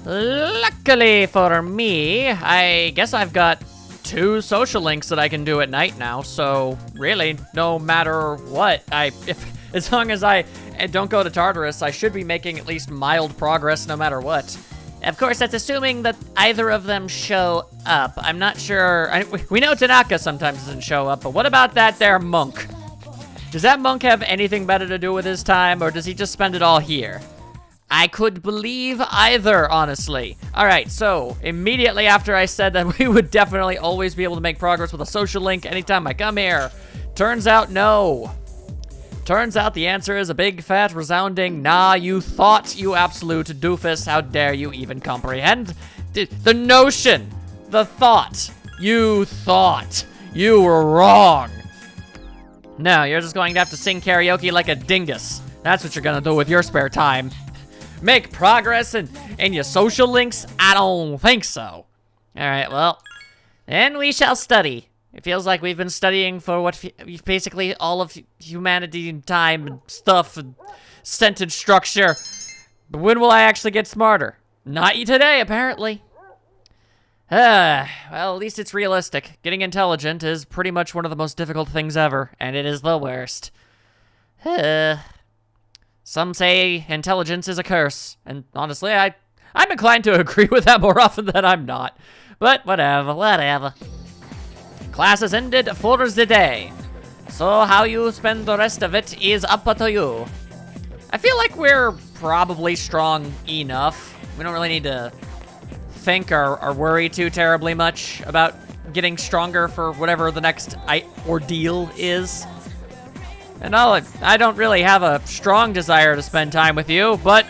Luckily for me, I guess I've got 2 social links that I can do at night now, so really, no matter what, as long as I don't go to Tartarus, I should be making at least mild progress no matter what. Of course, that's assuming that either of them show up. I'm not sure. We know Tanaka sometimes doesn't show up, but what about that there monk? Does that monk have anything better to do with his time, or does he just spend it all here? I could believe either, honestly. All right, so immediately after I said that we would definitely always be able to make progress with a social link anytime I come here, turns out no. Turns out the answer is a big, fat, resounding, nah, you thought, you absolute doofus. How dare you even comprehend the notion, the thought. You thought. You were wrong. No, you're just going to have to sing karaoke like a dingus. That's what you're gonna do with your spare time. Make progress in your social links? I don't think so. All right, well, then we shall study. It feels like we've been studying for what basically all of humanity and time and stuff and sentence structure. But when will I actually get smarter? Not today, apparently. Well, at least it's realistic. Getting intelligent is pretty much one of the most difficult things ever, and it is the worst. Some say intelligence is a curse, and honestly, I'm inclined to agree with that more often than I'm not. But whatever. Class has ended for the day. So how you spend the rest of it is up to you. I feel like we're probably strong enough. We don't really need to think or worry too terribly much about getting stronger for whatever the next ordeal is. And I don't really have a strong desire to spend time with you, but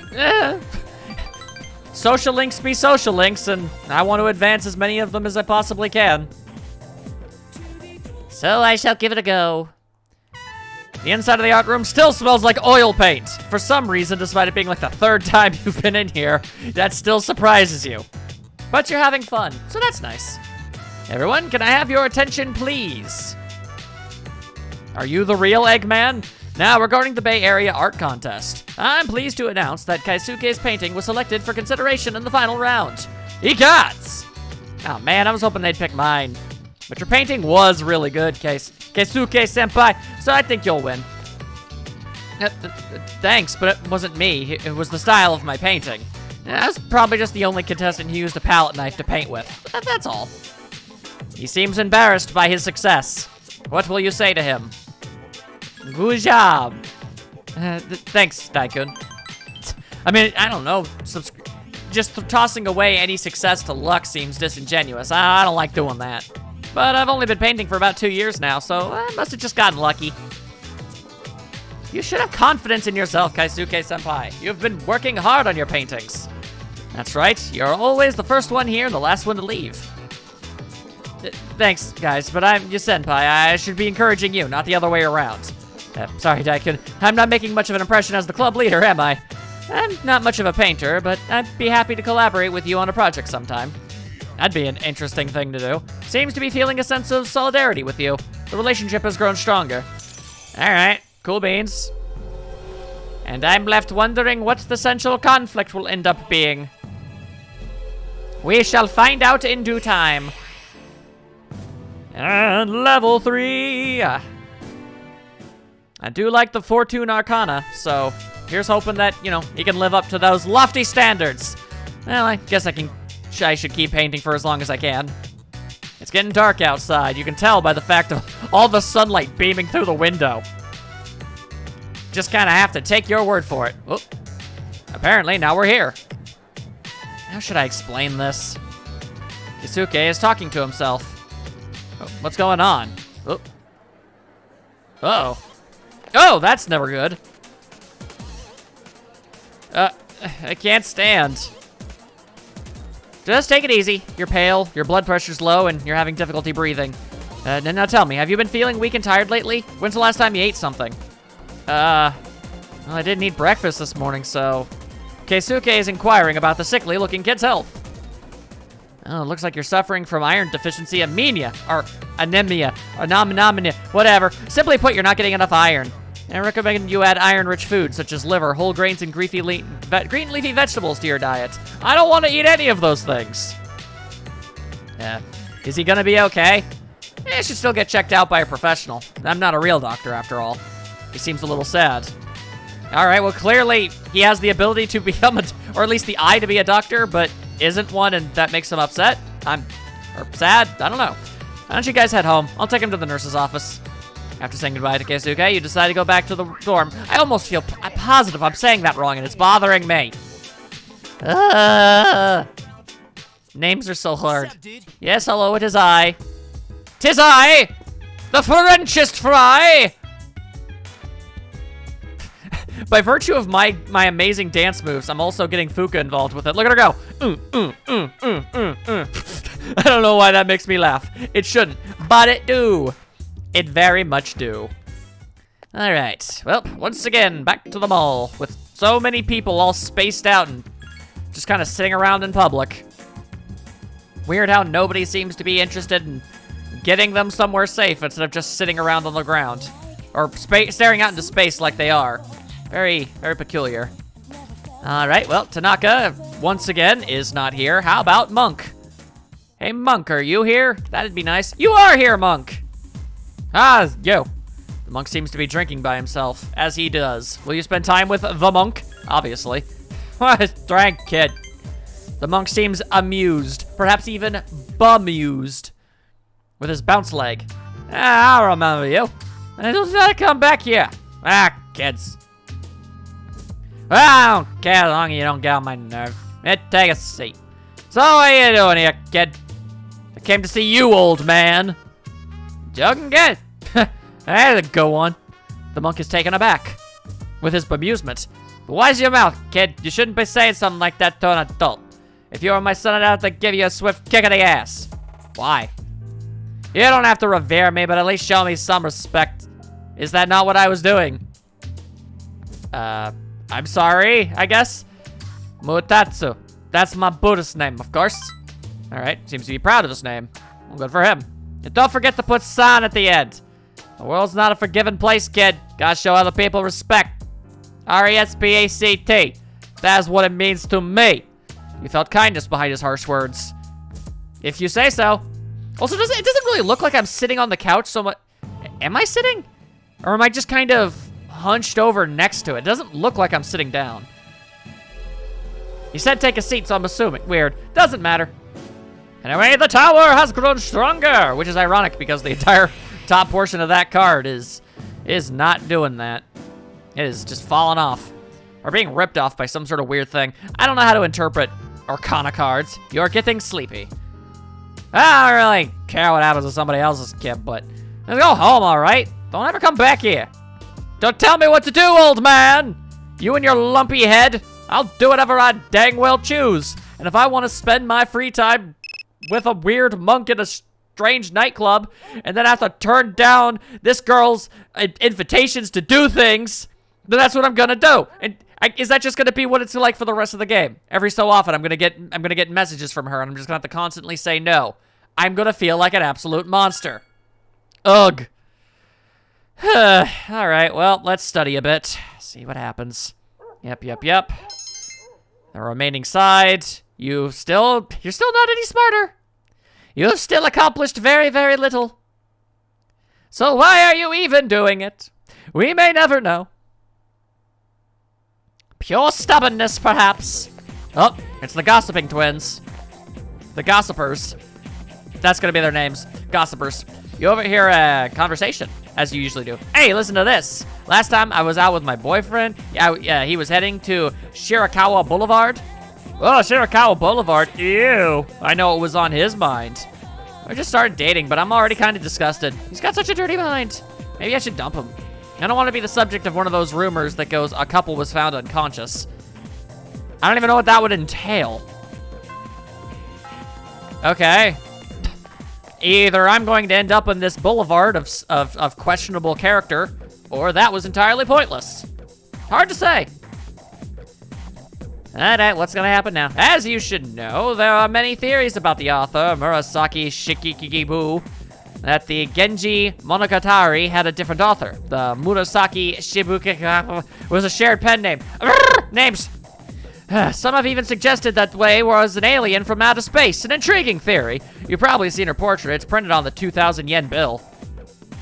social links be social links, and I want to advance as many of them as I possibly can. So I shall give it a go. The inside of the art room still smells like oil paint. For some reason, despite it being like the 3rd time you've been in here, that still surprises you. But you're having fun, so that's nice. Everyone, can I have your attention, please? Are you the real Eggman? Now, regarding the Bay Area Art Contest, I'm pleased to announce that Keisuke's painting was selected for consideration in the final round. Egots! Oh man, I was hoping they'd pick mine. But your painting was really good, Keisuke-senpai, so I think you'll win. Thanks, but it wasn't me. It was the style of my painting. I was probably just the only contestant who used a palette knife to paint with. That's all. He seems embarrassed by his success. What will you say to him? Good job. Thanks, Daikun. I mean, I don't know. Just tossing away any success to luck seems disingenuous. I don't like doing that. But I've only been painting for about 2 years now, so I must have just gotten lucky. You should have confidence in yourself, Keisuke-senpai. You've been working hard on your paintings. That's right. You're always the first one here and the last one to leave. Thanks, guys, but I'm your senpai. I should be encouraging you, not the other way around. Sorry, Daikun. I'm not making much of an impression as the club leader, am I? I'm not much of a painter, but I'd be happy to collaborate with you on a project sometime. That'd be an interesting thing to do. Seems to be feeling a sense of solidarity with you. The relationship has grown stronger. Alright, cool beans. And I'm left wondering what the central conflict will end up being. We shall find out in due time. And level 3. I do like the Fortune Arcana, so here's hoping that, he can live up to those lofty standards. Well, I guess I should keep painting for as long as I can. It's getting dark outside. You can tell by the fact of all the sunlight beaming through the window. Just kind of have to take your word for it. Oh, apparently, now we're here. How should I explain this? Keisuke is talking to himself. Oh, what's going on? Oh. Uh-oh. Oh, that's never good. I can't stand. Just take it easy. You're pale, your blood pressure's low, and you're having difficulty breathing. Now tell me, have you been feeling weak and tired lately? When's the last time you ate something? Well, I didn't eat breakfast this morning, so... Keisuke is inquiring about the sickly-looking kid's health. Oh, it looks like you're suffering from iron deficiency anemia, or anemia, or whatever. Simply put, you're not getting enough iron. I recommend you add iron-rich foods such as liver, whole grains, and green leafy vegetables to your diet. I don't want to eat any of those things. Yeah. Is he gonna be okay? He should still get checked out by a professional. I'm not a real doctor, after all. He seems a little sad. All right, well, clearly he has the ability to become or at least the eye to be a doctor, but isn't one, and that makes him upset? Or sad? I don't know. Why don't you guys head home? I'll take him to the nurse's office. After saying goodbye to Keisuke, you decide to go back to the dorm. I almost feel positive I'm saying that wrong, and it's bothering me. Names are so hard. Yes, hello, it is I. 'Tis I, the Frenchest fry. By virtue of my amazing dance moves, I'm also getting Fuka involved with it. Look at her go. I don't know why that makes me laugh. It shouldn't, but it do. It very much do. All right, well, once again, back to the mall with so many people all spaced out and just kind of sitting around in public. Weird how nobody seems to be interested in getting them somewhere safe instead of just sitting around on the ground or staring out into space like they are. Very, very peculiar. All right, well, Tanaka, once again, is not here. How about Monk? Hey, Monk, are you here? That'd be nice. You are here, Monk! Ah, yo. The Monk seems to be drinking by himself, as he does. Will you spend time with the Monk? Obviously. Drank, kid. The Monk seems amused, perhaps even bemused, with his bounce leg. Ah, I'll remember you. And you'll just come back here. Ah, kids. I don't care as long as you don't get on my nerve. Take a seat. So, what are you doing here, kid? I came to see you, old man. Joking, kid. There's a good one. The Monk is taken aback with his bemusement. Why's your mouth, kid? You shouldn't be saying something like that to an adult. If you were my son, I'd have to give you a swift kick in the ass. Why? You don't have to revere me, but at least show me some respect. Is that not what I was doing? I'm sorry, I guess. Mutatsu. That's my Buddhist name, of course. All right, seems to be proud of his name. Well, good for him. And don't forget to put san at the end. The world's not a forgiving place, kid. Gotta show other people respect. R-E-S-P-A-C-T. That's what it means to me. You felt kindness behind his harsh words. If you say so. Also, it doesn't really look like I'm sitting on the couch so much. Am I sitting? Or am I just kind of hunched over next to it? It doesn't look like I'm sitting down. He said take a seat, so I'm assuming. Weird. Doesn't matter. Anyway, the tower has grown stronger, which is ironic because the entire top portion of that card is not doing that. It is just falling off. Or being ripped off by some sort of weird thing. I don't know how to interpret Arcana cards. You're getting sleepy. I don't really care what happens to somebody else's kid, but let's go home, all right? Don't ever come back here. Don't tell me what to do, old man. You and your lumpy head. I'll do whatever I dang well choose. And if I want to spend my free time with a weird monk in a strange nightclub and then have to turn down this girl's invitations to do things, then that's what I'm gonna do. And is that just gonna be what it's like for the rest of the game? Every so often, I'm gonna get messages from her, and I'm just gonna have to constantly say no. I'm gonna feel like an absolute monster. Ugh. All right, well, let's study a bit. See what happens. Yep. The remaining side, you're still not any smarter. You've still accomplished very, very little. So why are you even doing it? We may never know. Pure stubbornness, perhaps. Oh, it's the Gossiping Twins. The Gossipers. That's gonna be their names. Gossipers. You overhear a conversation, as you usually do. Hey, listen to this. Last time I was out with my boyfriend. Yeah, he was heading to Shirakawa Boulevard. Oh, Shirakawa Boulevard. Ew. I know it was on his mind. We just started dating, but I'm already kind of disgusted. He's got such a dirty mind. Maybe I should dump him. I don't want to be the subject of one of those rumors that goes, a couple was found unconscious. I don't even know what that would entail. Okay. Either I'm going to end up in this boulevard of questionable character, or that was entirely pointless. Hard to say. Alright, what's gonna happen now? As you should know, there are many theories about the author, Murasaki Shikikibu. that the Genji Monogatari had a different author. The Murasaki Shibuya was a shared pen name. Names! Some have even suggested that Wei was an alien from outer space. An intriguing theory. You've probably seen her portrait. It's printed on the 2,000 yen bill.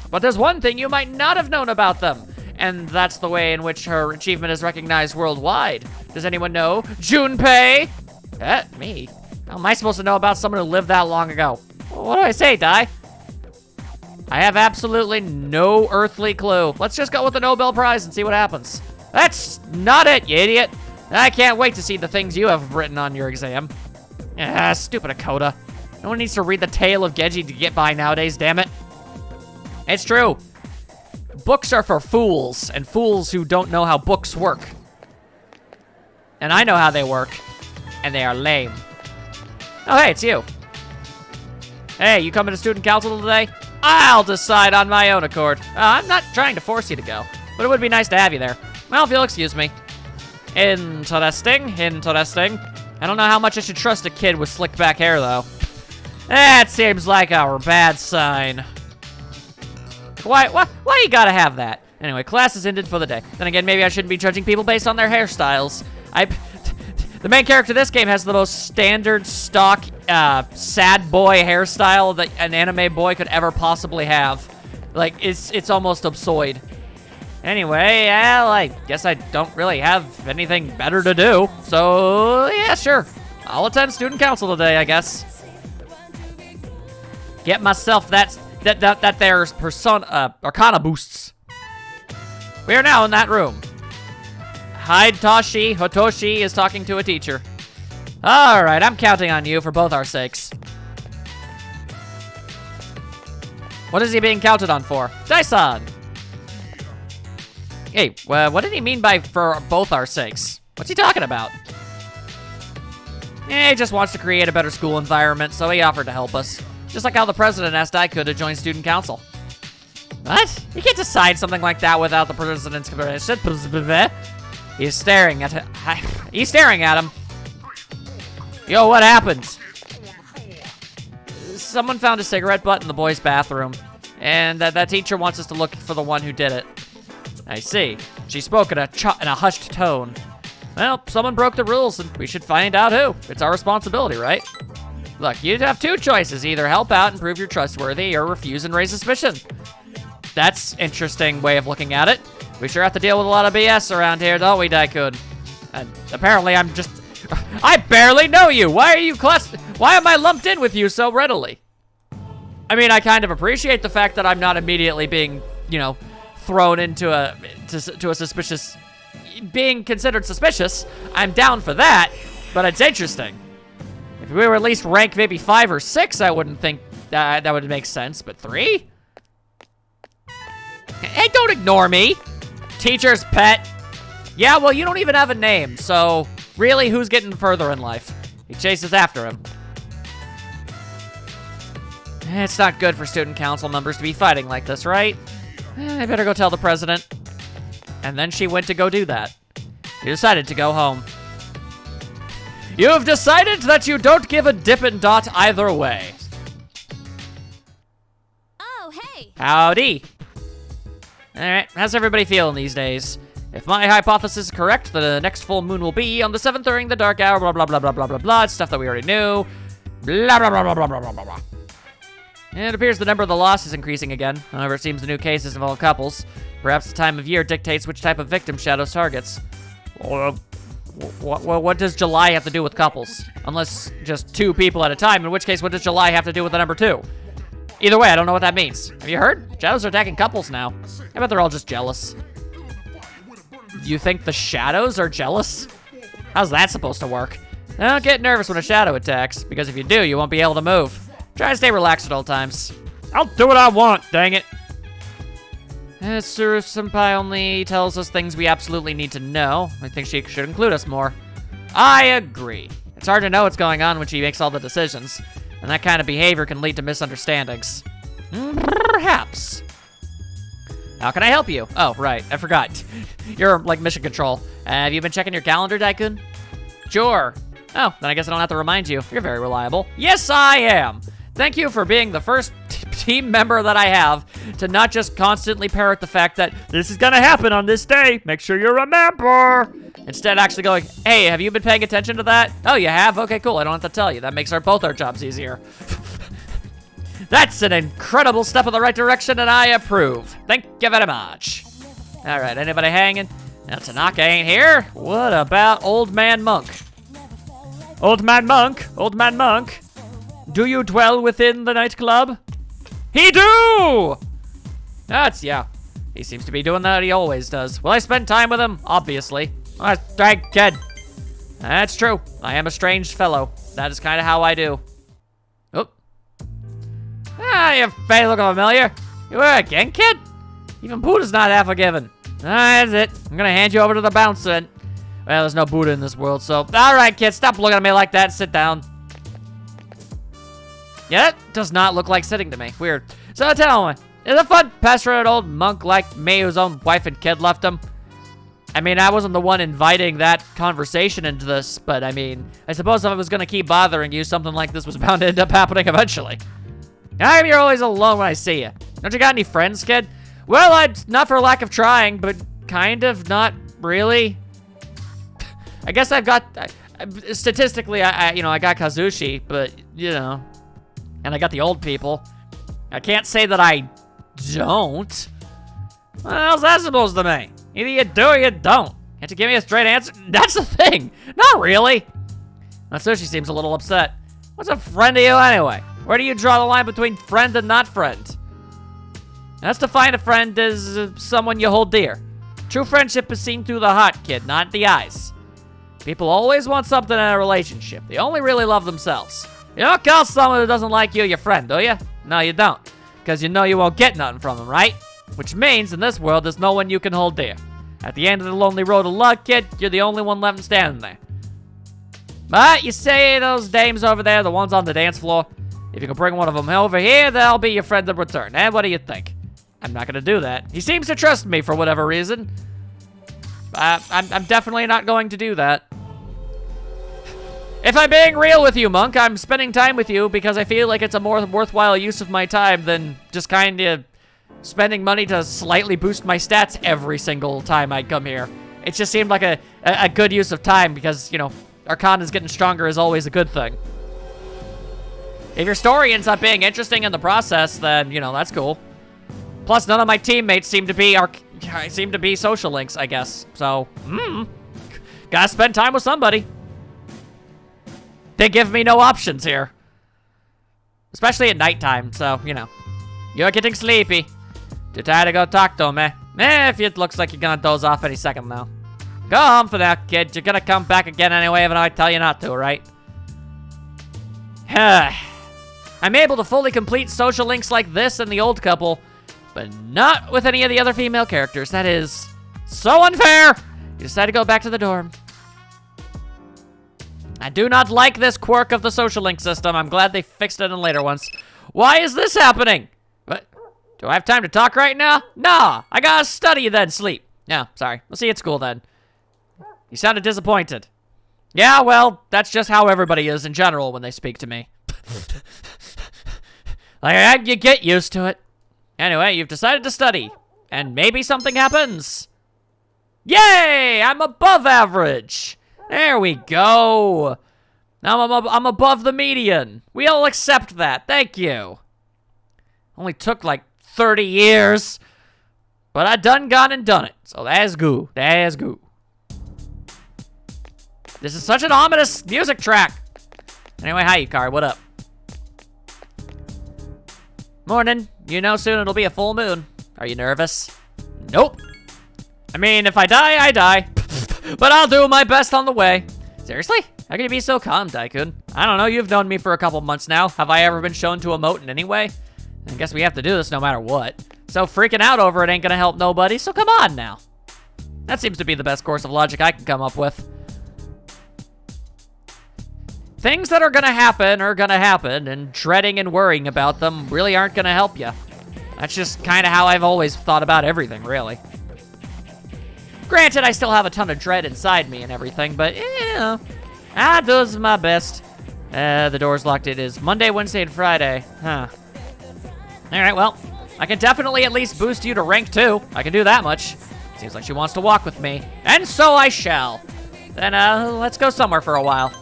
But there's one thing you might not have known about them, and that's the way in which her achievement is recognized worldwide. Does anyone know? Junpei? Me? How am I supposed to know about someone who lived that long ago? What do I say, Dai? I have absolutely no earthly clue. Let's just go with the Nobel Prize and see what happens. That's not it, you idiot. I can't wait to see the things you have written on your exam. Stupid Akoda. No one needs to read the tale of Genji to get by nowadays, damn it. It's true. Books are for fools, and fools who don't know how books work. And I know how they work, and they are lame. Oh, hey, it's you. Hey, you coming to student council today? I'll decide on my own accord. I'm not trying to force you to go, but it would be nice to have you there. Well, if you'll excuse me. Interesting. I don't know how much I should trust a kid with slicked back hair, though. That seems like a bad sign. Why you gotta have that? Anyway, class is ended for the day. Then again, maybe I shouldn't be judging people based on their hairstyles. The main character of this game has the most standard stock sad boy hairstyle that an anime boy could ever possibly have. Like, it's almost absurd. Anyway, well, I guess I don't really have anything better to do. So, yeah, sure. I'll attend student council today, I guess. Get myself that there's arcana boosts. We are now in that room. Hotoshi is talking to a teacher. All right, I'm counting on you for both our sakes. What is he being counted on for? Dai-san. Hey, what did he mean by for both our sakes? What's he talking about? He just wants to create a better school environment, so he offered to help us. Just like how the president asked Daiku to join student council. What? You can't decide something like that without the president's permission. He's staring at him. Yo, what happened? Someone found a cigarette butt in the boys' bathroom, and that teacher wants us to look for the one who did it. I see. She spoke in a hushed tone. Well, someone broke the rules, and we should find out who. It's our responsibility, right? Look, you have two choices. Either help out and prove you're trustworthy, or refuse and raise suspicion. That's an interesting way of looking at it. We sure have to deal with a lot of BS around here, don't we, Daikun? And apparently I barely know you. Why am I lumped in with you so readily? I mean, I kind of appreciate the fact that I'm not immediately being, thrown into a suspicious, being considered suspicious. I'm down for that, but it's interesting. If we were at least rank maybe 5 or 6, I wouldn't think that would make sense, but 3? Hey, don't ignore me. Teacher's pet. Yeah, well, you don't even have a name, so really, who's getting further in life? He chases after him. It's not good for student council members to be fighting like this, right? I better go tell the president. And then she went to go do that. She decided to go home. You've decided that you don't give a dip and dot either way. Oh, hey. Howdy. All right, how's everybody feeling these days? If my hypothesis is correct, the next full moon will be on the 7th during the dark hour, blah, blah, blah, blah, blah, blah, blah. It's stuff that we already knew. Blah, blah, blah, blah, blah, blah, blah, blah. And it appears the number of the lost is increasing again. However, it seems the new cases involve couples. Perhaps the time of year dictates which type of victim Shadows targets. What does July have to do with couples? Unless just 2 people at a time, in which case, what does July have to do with the number 2? Either way, I don't know what that means. Have you heard? Shadows are attacking couples now. I bet they're all just jealous. You think the shadows are jealous? How's that supposed to work? Don't get nervous when a shadow attacks, because if you do, you won't be able to move. Try to stay relaxed at all times. I'll do what I want, dang it. Tsuru-senpai only tells us things we absolutely need to know. I think she should include us more. I agree. It's hard to know what's going on when she makes all the decisions, and that kind of behavior can lead to misunderstandings. Perhaps. How can I help you? Oh, right, I forgot. You're like mission control. Have you been checking your calendar, Daikun? Sure. Oh, then I guess I don't have to remind you. You're very reliable. Yes, I am. Thank you for being the first team member that I have to not just constantly parrot the fact that this is gonna happen on this day. Make sure you remember. Instead, actually going, hey, have you been paying attention to that? Oh, you have? Okay, cool. I don't have to tell you. That makes both our jobs easier. That's an incredible step in the right direction, and I approve. Thank you very much. All right, anybody hanging? Now, Tanaka ain't here. What about Old Man Monk? Old Man Monk, Old Man Monk, do you dwell within the nightclub? He do! Yeah. He seems to be doing that he always does. Will I spend time with him? Obviously. Kid. That's true. I am a strange fellow. That is kind of how I do. Oh. Your face look familiar. You were again, kid? Even Buddha's not half forgiven. That's it. I'm gonna hand you over to the bouncer. Well, there's no Buddha in this world, so... Alright, kid, stop looking at me like that. Sit down. Yeah, that does not look like sitting to me. Weird. So tell me, is it fun pestering an old monk like me whose own wife and kid left him? I mean, I wasn't the one inviting that conversation into this, but I mean, I suppose if I was gonna keep bothering you, something like this was bound to end up happening eventually. How come you're always alone when I see you? Don't you got any friends, kid? Well, not for lack of trying, but kind of not really. I guess I've got, statistically, I got Kazushi, but, you know, and I got the old people. I can't say that I don't. What else is that supposed to mean? Either you do or you don't. Can't you give me a straight answer? That's the thing. Not really. Natsushi seems a little upset. What's a friend to you anyway? Where do you draw the line between friend and not friend? Let's define a friend as someone you hold dear. True friendship is seen through the heart, kid, not the eyes. People always want something in a relationship. They only really love themselves. You don't call someone who doesn't like you your friend, do you? No, you don't. Because you know you won't get nothing from them, right? Which means, in this world, there's no one you can hold dear. At the end of the lonely road of luck, kid, you're the only one left standing there. But you say those dames over there, the ones on the dance floor, if you can bring one of them over here, they'll be your friend in return. And what do you think? I'm not gonna do that. He seems to trust me for whatever reason. I'm definitely not going to do that. If I'm being real with you, Monk, I'm spending time with you because I feel like it's a more worthwhile use of my time than just kind of spending money to slightly boost my stats every single time I come here. It just seemed like a good use of time because, you know, Arcana's getting stronger is always a good thing. If your story ends up being interesting in the process, then, you know, that's cool. Plus, none of my teammates seem to be social links, I guess. So, gotta spend time with somebody. They give me no options here. Especially at nighttime, so, you know. You're getting sleepy. Too tired to go talk to him, eh? If it looks like you're gonna doze off any second now. Go home for that, kid. You're gonna come back again anyway, even though I tell you not to, right? I'm able to fully complete social links like this and the old couple, but not with any of the other female characters. That is so unfair. You decide to go back to the dorm. I do not like this quirk of the social link system. I'm glad they fixed it in later ones. Why is this happening? What? Do I have time to talk right now? Nah, I gotta study then sleep. Yeah, sorry. We'll see you at school then. You sounded disappointed. Yeah, well, that's just how everybody is in general when they speak to me. Like, you get used to it. Anyway, you've decided to study, and maybe something happens. Yay! I'm above average. There we go. Now I'm above the median. We all accept that. Thank you. Only took like 30 years, but I done gone and done it. So that's good. That's good. This is such an ominous music track. Anyway, hi, Yukari. What up? Morning. You know soon it'll be a full moon. Are you nervous? Nope. I mean, if I die, I die. But I'll do my best on the way. Seriously? How can you be so calm, Daikun? I don't know, you've known me for a couple months now. Have I ever been shown to emote in any way? I guess we have to do this no matter what. So freaking out over it ain't gonna help nobody, so come on now. That seems to be the best course of logic I can come up with. Things that are gonna happen, and dreading and worrying about them really aren't gonna help you. That's just kind of how I've always thought about everything, really. Granted, I still have a ton of dread inside me and everything, but, you know, I do my best. The door's locked. It is Monday, Wednesday, and Friday. Huh. All right, well, I can definitely at least boost you to rank 2. I can do that much. Seems like she wants to walk with me. And so I shall. Then, let's go somewhere for a while.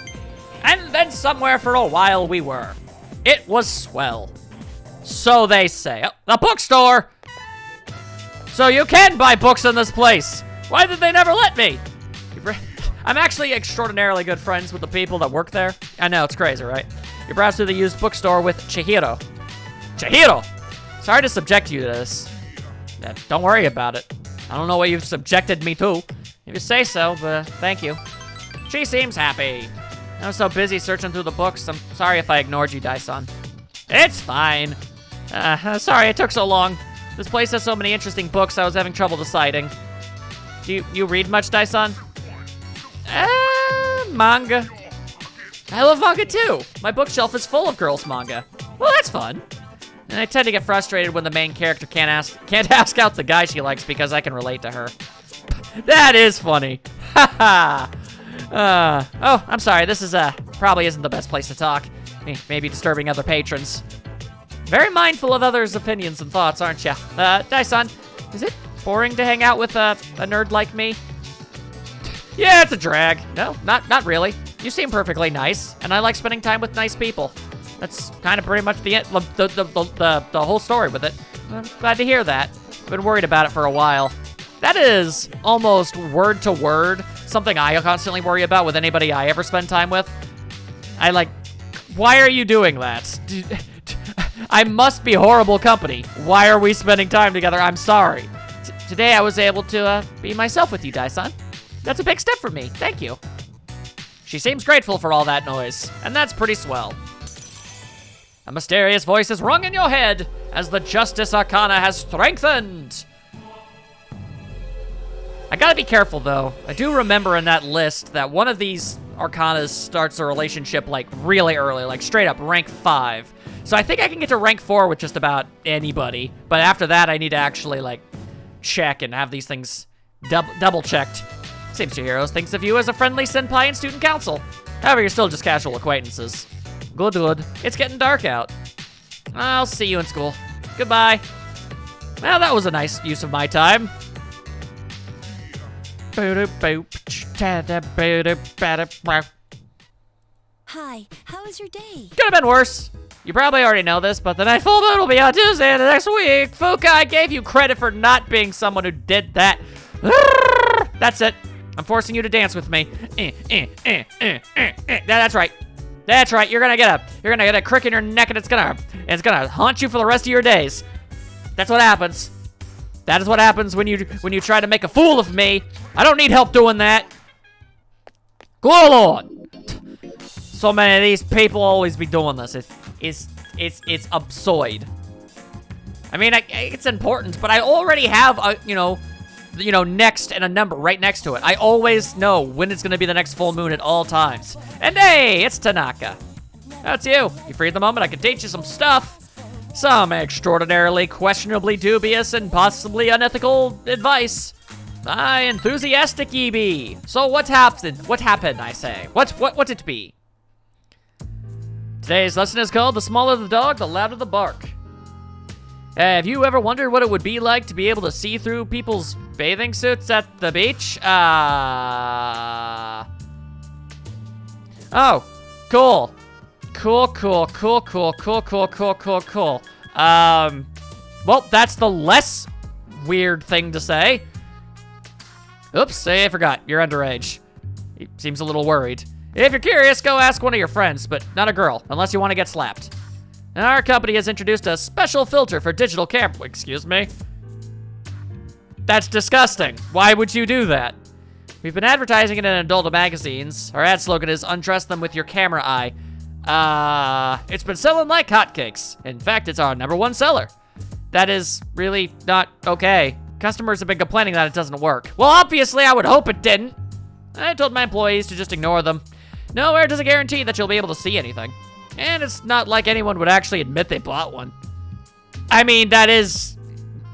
And then somewhere for a while we were. It was swell. So they say. Oh, the bookstore! So you can buy books in this place. Why did they never let me? I'm actually extraordinarily good friends with the people that work there. I know, it's crazy, right? You browse through the used bookstore with Chihiro. Chihiro! Sorry to subject you to this. Don't worry about it. I don't know what you've subjected me to. If you say so, but thank you. She seems happy. I was so busy searching through the books, I'm sorry if I ignored you, Daison. It's fine. Sorry it took so long. This place has so many interesting books, I was having trouble deciding. Do you read much, Daison? Manga. I love manga too. My bookshelf is full of girls' manga. Well, that's fun. And I tend to get frustrated when the main character can't ask out the guy she likes because I can relate to her. That is funny. Haha. Oh, I'm sorry. This is probably isn't the best place to talk. Maybe disturbing other patrons. Very mindful of others' opinions and thoughts, aren't ya? Daison, is it boring to hang out with a nerd like me? Yeah, it's a drag. No, not really. You seem perfectly nice, and I like spending time with nice people. That's kind of pretty much the whole story with it. I'm glad to hear that. I've been worried about it for a while. That is almost word to word something I constantly worry about with anybody I ever spend time with. Why are you doing that? I must be horrible company. Why are we spending time together? I'm sorry. Today I was able to be myself with you, Daison. That's a big step for me. Thank you. She seems grateful for all that noise, and that's pretty swell. A mysterious voice is rung in your head as the Justice Arcana has strengthened. I gotta be careful, though. I do remember in that list that one of these Arcanas starts a relationship, like, really early, like, straight up rank 5. So I think I can get to rank 4 with just about anybody. But after that, I need to actually, like, check and have these things double-checked. Seems Chihiro thinks of you as a friendly senpai and student council. However, you're still just casual acquaintances. Good. It's getting dark out. I'll see you in school. Goodbye. Well, that was a nice use of my time. Hi, how was your day? Could have been worse. You probably already know this, but the next full moon will be on Tuesday of the next week. Fuka, I gave you credit for not being someone who did that. That's it. I'm forcing you to dance with me. That's right. That's right. You're gonna get a crick in your neck, and it's gonna haunt you for the rest of your days. That's what happens. That is what happens when you try to make a fool of me. I don't need help doing that. Good Lord. So many of these people always be doing this. It's absurd. I mean, it's important, but I already have a, next and a number right next to it. I always know when it's gonna be the next full moon at all times. And hey, it's Tanaka. That's you. You free at the moment? I can teach you some stuff. Some extraordinarily, questionably dubious, and possibly unethical advice. Enthusiastic ye be. So what happened? What happened, I say? What's it be? Today's lesson is called The Smaller the Dog, the Louder the Bark. Have you ever wondered what it would be like to be able to see through people's bathing suits at the beach? Oh, cool. Cool. Well, that's the less weird thing to say. Oops, I forgot. You're underage. He seems a little worried. If you're curious, go ask one of your friends, but not a girl, unless you want to get slapped. And our company has introduced a special filter for digital camera. Excuse me? That's disgusting. Why would you do that? We've been advertising it in adult magazines. Our ad slogan is, untrust them with your camera eye. It's been selling like hotcakes. In fact, it's our #1 seller. That is really not okay. Customers have been complaining that it doesn't work. Well, obviously, I would hope it didn't. I told my employees to just ignore them. Nowhere does it guarantee that you'll be able to see anything. And it's not like anyone would actually admit they bought one. I mean, that is,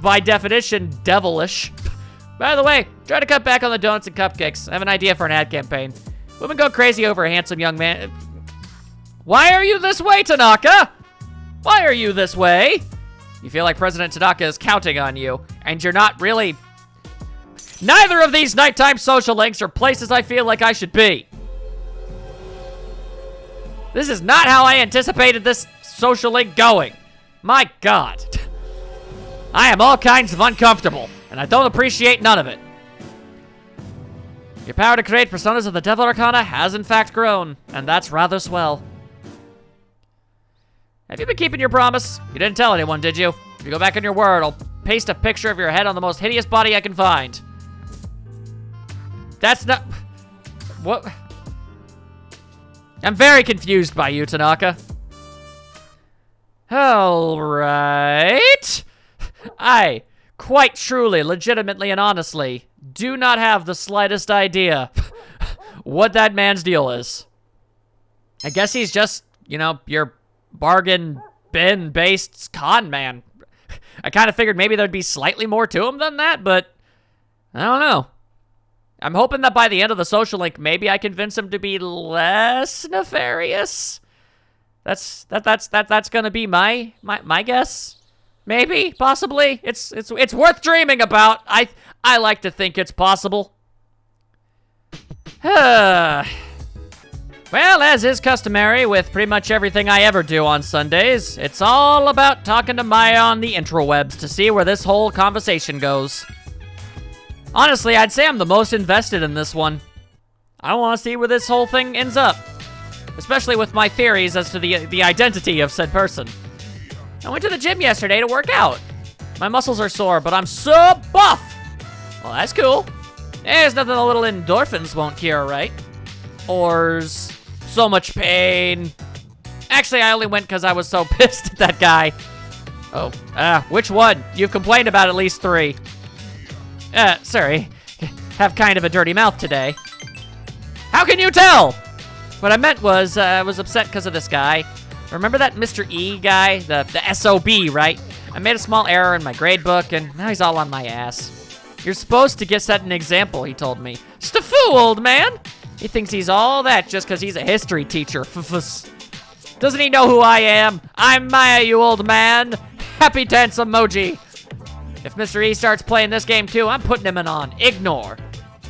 by definition, devilish. By the way, try to cut back on the donuts and cupcakes. I have an idea for an ad campaign. Women go crazy over a handsome young man. Why are you this way, Tanaka? Why are you this way? You feel like President Tanaka is counting on you, and you're not really... Neither of these nighttime social links are places I feel like I should be. This is not how I anticipated this social link going. My God. I am all kinds of uncomfortable, and I don't appreciate none of it. Your power to create personas of the Devil Arcana has in fact grown, and that's rather swell. Have you been keeping your promise? You didn't tell anyone, did you? If you go back on your word, I'll paste a picture of your head on the most hideous body I can find. That's not... What? I'm very confused by you, Tanaka. Alright. I, quite truly, legitimately, and honestly, do not have the slightest idea what that man's deal is. I guess he's just, you know, your bargain bin-based con man. I kind of figured maybe there'd be slightly more to him than that, but I don't know. I'm hoping that by the end of the social link, maybe I convince him to be less nefarious. That's gonna be my guess. Maybe, possibly. It's worth dreaming about. I like to think it's possible. Well, as is customary with pretty much everything I ever do on Sundays, it's all about talking to Maya on the intrawebs to see where this whole conversation goes. Honestly, I'd say I'm the most invested in this one. I want to see where this whole thing ends up, especially with my theories as to the identity of said person. I went to the gym yesterday to work out. My muscles are sore, but I'm so buff. Well, that's cool. There's nothing a little endorphins won't cure, right? Or so much pain. Actually, I only went because I was so pissed at that guy. Oh, which one? You've complained about at least 3. Sorry. Have kind of a dirty mouth today. How can you tell? What I meant was, I was upset because of this guy. Remember that Mr. E guy? The SOB, right? I made a small error in my grade book, and now he's all on my ass. You're supposed to set an example, he told me. Stafoo, old man! He thinks he's all that just because he's a history teacher. Doesn't he know who I am? I'm Maya, you old man. Happy dance emoji. If Mr. E starts playing this game too, I'm putting him in on. Ignore.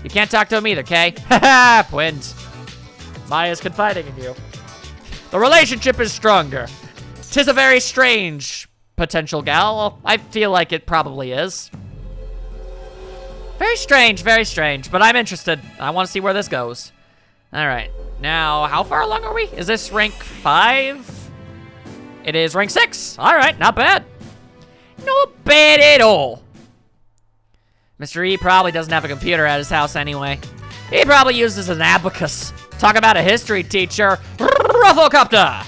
You can't talk to him either, Kay? Haha, twins. Maya's confiding in you. The relationship is stronger. 'Tis a very strange potential gal. I feel like it probably is. Very strange, but I'm interested. I want to see where this goes. All right, now how far along are we? Is this rank 5? It is rank 6. All right, not bad. Not bad at all. Mr. E probably doesn't have a computer at his house anyway. He probably uses an abacus. Talk about a history teacher. Rufflecopter!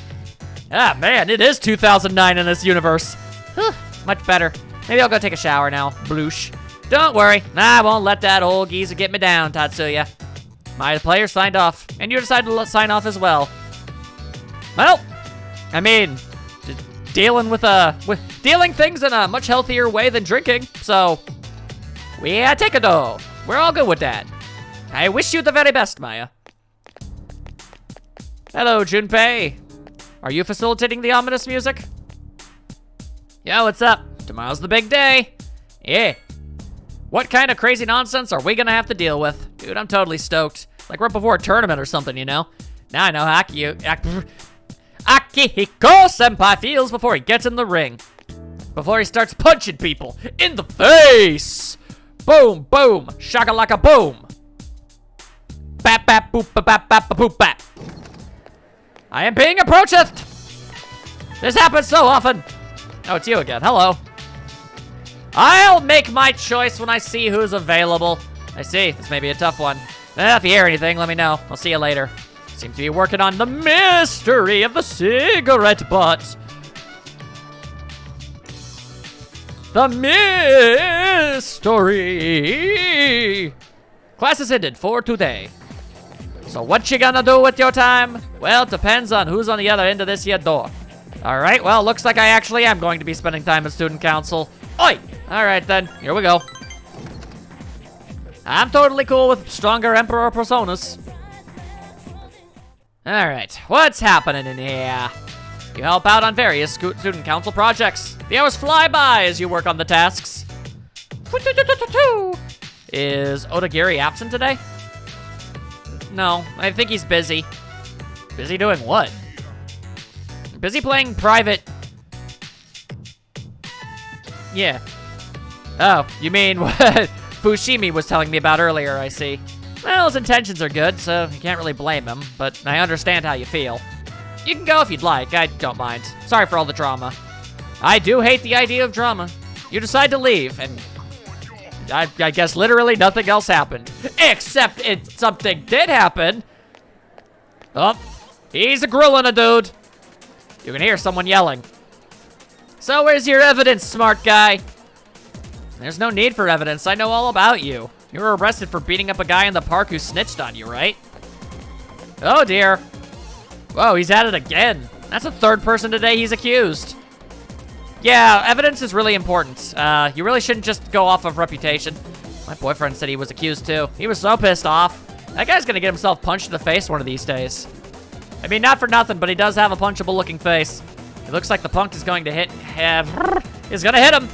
Ah, man, it is 2009 in this universe. Much better. Maybe I'll go take a shower now. Bloosh. Don't worry. I won't let that old geezer get me down, Tatsuya. My player signed off, and you decided to sign off as well. Well, I mean, dealing things in a much healthier way than drinking, so we take it though. We're all good with that. I wish you the very best, Maya. Hello, Junpei. Are you facilitating the ominous music? Yo, what's up? Tomorrow's the big day. Yeah. What kind of crazy nonsense are we gonna have to deal with? Dude, I'm totally stoked. Like right before a tournament or something, you know? Now I know how Akihiko-senpai feels before he gets in the ring. Before he starts punching people in the face. Boom, boom, shakalaka boom. Bap, bap, boop, bap, bap, bap, boop, bap. I am being approached. This happens so often. Oh, it's you again. Hello. I'll make my choice when I see who's available. I see. This may be a tough one. If you hear anything, let me know. I'll see you later. Seem to be working on the mystery of the cigarette butt. The mystery. Class is ended for today. So what you gonna do with your time? Well, it depends on who's on the other end of this here door. All right, well, looks like I actually am going to be spending time at student council. Oi! All right, then, here we go. I'm totally cool with stronger Emperor personas. All right, what's happening in here? You help out on various student council projects. The hours fly by as you work on the tasks. Is Odagiri absent today? No, I think he's busy. Busy doing what? Busy playing private... Yeah. Oh, you mean what Fushimi was telling me about earlier, I see. Well, his intentions are good, so you can't really blame him, but I understand how you feel. You can go if you'd like, I don't mind. Sorry for all the drama. I do hate the idea of drama. You decide to leave, and I guess literally nothing else happened. Except something did happen. Oh, he's grilling a dude. You can hear someone yelling. So where's your evidence, smart guy? There's no need for evidence. I know all about you. You were arrested for beating up a guy in the park who snitched on you, right? Oh, dear. Whoa, he's at it again. That's the third person today he's accused. Yeah, evidence is really important. You really shouldn't just go off of reputation. My boyfriend said he was accused, too. He was so pissed off. That guy's gonna get himself punched in the face one of these days. I mean, not for nothing, but he does have a punchable-looking face. It looks like the punk is going to hit... is gonna hit him.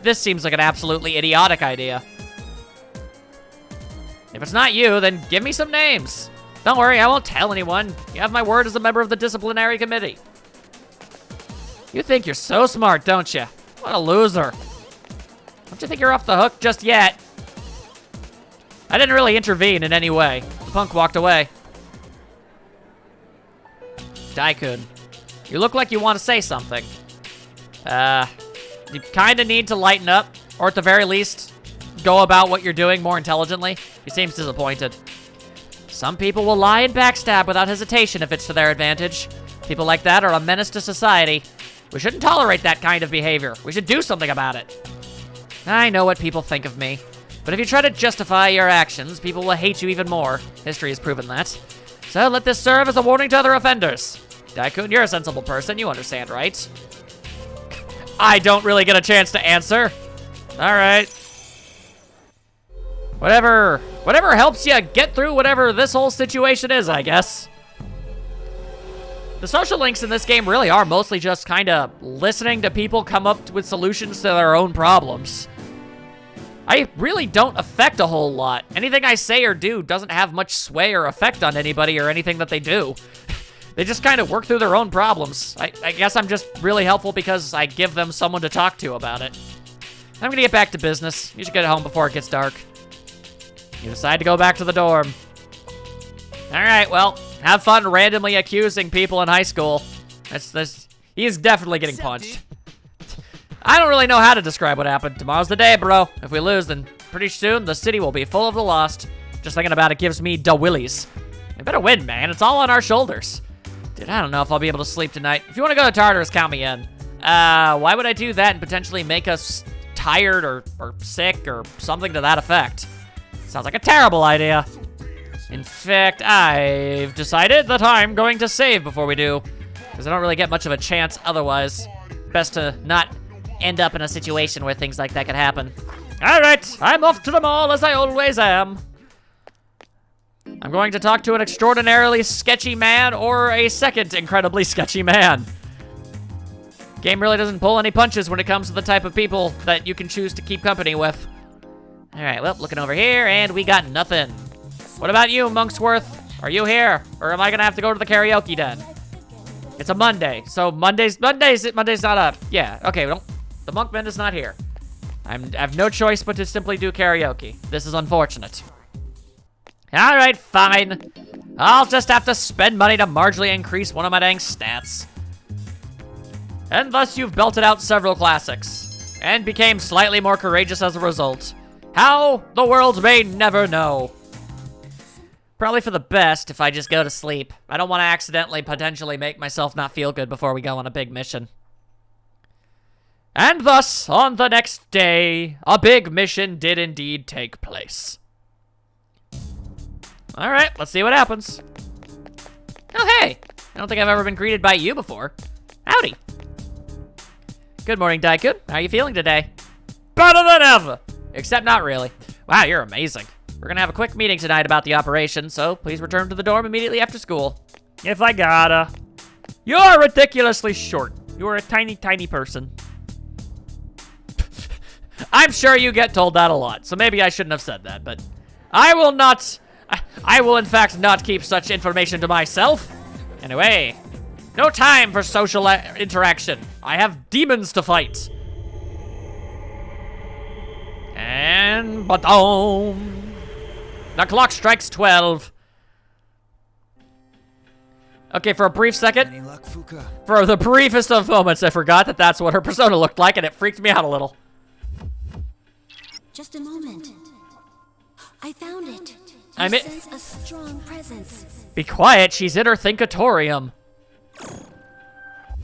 This seems like an absolutely idiotic idea. If it's not you, then give me some names. Don't worry, I won't tell anyone. You have my word as a member of the Disciplinary Committee. You think you're so smart, don't you? What a loser. Don't you think you're off the hook just yet? I didn't really intervene in any way. The punk walked away. Daikun, you look like you want to say something. You kind of need to lighten up, or at the very least, go about what you're doing more intelligently. He seems disappointed. Some people will lie and backstab without hesitation if it's to their advantage. People like that are a menace to society. We shouldn't tolerate that kind of behavior. We should do something about it. I know what people think of me, but if you try to justify your actions, people will hate you even more. History has proven that. So let this serve as a warning to other offenders. Daikun, you're a sensible person. You understand, right? I don't really get a chance to answer. All right. Whatever helps you get through whatever this whole situation is, I guess. The social links in this game really are mostly just kind of listening to people come up with solutions to their own problems. I really don't affect a whole lot. Anything I say or do doesn't have much sway or effect on anybody or anything that they do. They just kind of work through their own problems. I guess I'm just really helpful because I give them someone to talk to about it. I'm gonna get back to business. You should get home before it gets dark. You decide to go back to the dorm. All right, well, have fun randomly accusing people in high school. He's definitely getting punched. I don't really know how to describe what happened. Tomorrow's the day, bro. If we lose, then pretty soon the city will be full of the lost. Just thinking about it gives me da willies. We better win, man. It's all on our shoulders. Dude, I don't know if I'll be able to sleep tonight. If you want to go to Tartarus, count me in. Why would I do that and potentially make us tired or sick or something to that effect? Sounds like a terrible idea. In fact, I've decided that I'm going to save before we do, because I don't really get much of a chance otherwise. Best to not end up in a situation where things like that could happen. All right, I'm off to the mall as I always am. I'm going to talk to an extraordinarily sketchy man or a second incredibly sketchy man. Game really doesn't pull any punches when it comes to the type of people that you can choose to keep company with. All right, well, looking over here, and we got nothing. What about you, Monksworth? Are you here? Or am I gonna have to go to the karaoke den? It's a Monday, so Monday's not a, yeah, okay, the Monkman is not here. I have no choice but to simply do karaoke. This is unfortunate. All right, fine. I'll just have to spend money to marginally increase one of my dang stats. And thus you've belted out several classics, and became slightly more courageous as a result. How? The world may never know. Probably for the best if I just go to sleep. I don't want to accidentally potentially make myself not feel good before we go on a big mission. And thus, on the next day, a big mission did indeed take place. All right, let's see what happens. Oh, hey. I don't think I've ever been greeted by you before. Howdy. Good morning, Daikun. How are you feeling today? Better than ever. Except not really. Wow, you're amazing. We're gonna have a quick meeting tonight about the operation, so please return to the dorm immediately after school. If I gotta. You're ridiculously short. You're a tiny, tiny person. I'm sure you get told that a lot, so maybe I shouldn't have said that, but I will not... I will, in fact, not keep such information to myself. Anyway, no time for social interaction. I have demons to fight. And... ba-dum. The clock strikes 12. Okay, for a brief second, Any luck, Fuka? for the briefest of moments, I forgot that that's what her persona looked like, and it freaked me out a little. Just a moment. I found it. I You mean- sense a strong presence. Be quiet, she's in her thinkatorium.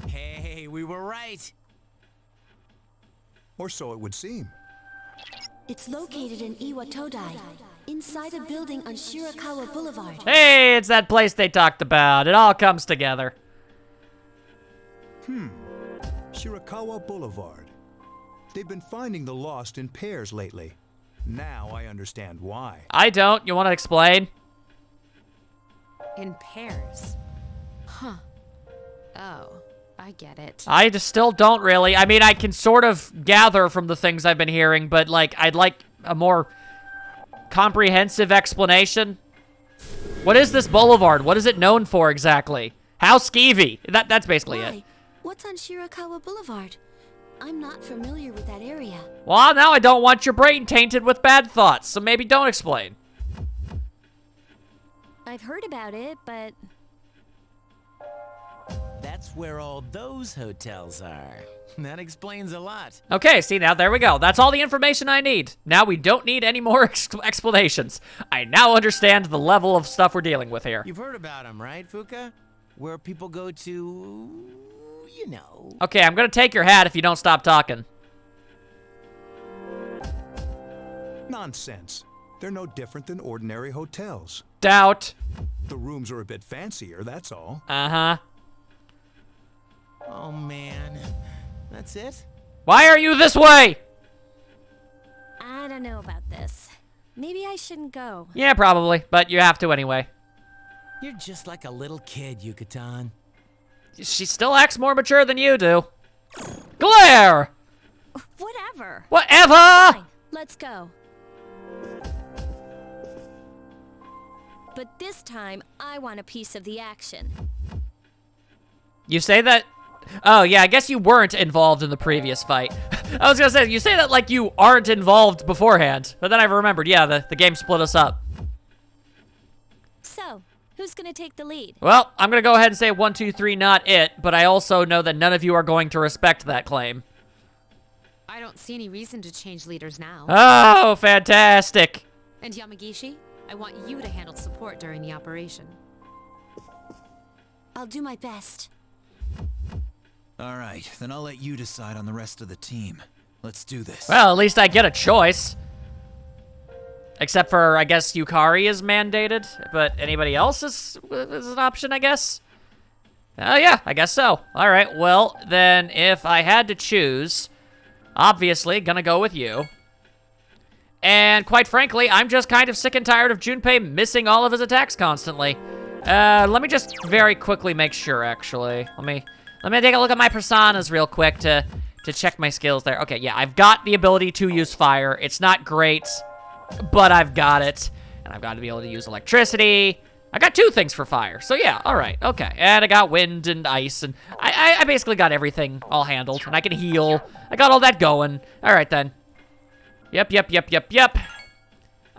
Hey, we were right. Or so it would seem. It's located in Iwatodai, inside a building on Shirakawa Boulevard. Hey, it's that place they talked about. It all comes together. Shirakawa Boulevard. They've been finding the lost in pairs lately. Now I understand why. I don't. You want to explain? In pairs. Huh. Oh, I get it. I just still don't really. I mean, I can sort of gather from the things I've been hearing, but, like, I'd like a more comprehensive explanation. What is this boulevard? What is it known for exactly? How skeevy? That's basically it. Why? What's on Shirakawa Boulevard? I'm not familiar with that area. Well, now I don't want your brain tainted with bad thoughts, so maybe don't explain. I've heard about it, but That's where all those hotels are. That explains a lot. Okay, see, now there we go. That's all the information I need. Now we don't need any more explanations. I now understand the level of stuff we're dealing with here. You've heard about them, right, Fuka? Where people go to, you know. Okay, I'm gonna take your hat if you don't stop talking. Nonsense. They're no different than ordinary hotels. Doubt. The rooms are a bit fancier, that's all. Uh-huh. Oh, man. That's it? Why are you this way? I don't know about this. Maybe I shouldn't go. Yeah, probably, but you have to anyway. You're just like a little kid, Yucatan. She still acts more mature than you do. Glare! Whatever. Whatever! Fine, let's go. But this time, I want a piece of the action. You say that... Oh, yeah, I guess you weren't involved in the previous fight. I was gonna say, you say that like you aren't involved beforehand, but then I remembered, yeah, the game split us up. So, who's gonna take the lead? Well, I'm gonna go ahead and say 1, 2, 3, not it, but I also know that none of you are going to respect that claim. I don't see any reason to change leaders now. Oh, fantastic. And Yamagishi, I want you to handle support during the operation. I'll do my best. All right, then I'll let you decide on the rest of the team. Let's do this. Well, at least I get a choice. Except for, I guess, Yukari is mandated, but anybody else is an option, I guess? Oh, yeah, I guess so. All right, well, then if I had to choose, obviously gonna go with you. And quite frankly, I'm just kind of sick and tired of Junpei missing all of his attacks constantly. Let me just very quickly make sure, actually. Let me take a look at my personas real quick to check my skills there. Okay, yeah, I've got the ability to use fire. It's not great, but I've got it. And I've got to be able to use electricity. I got 2 things for fire, so yeah, all right, okay. And I got wind and ice, and I basically got everything all handled. And I can heal. I got all that going. All right, then. Yep.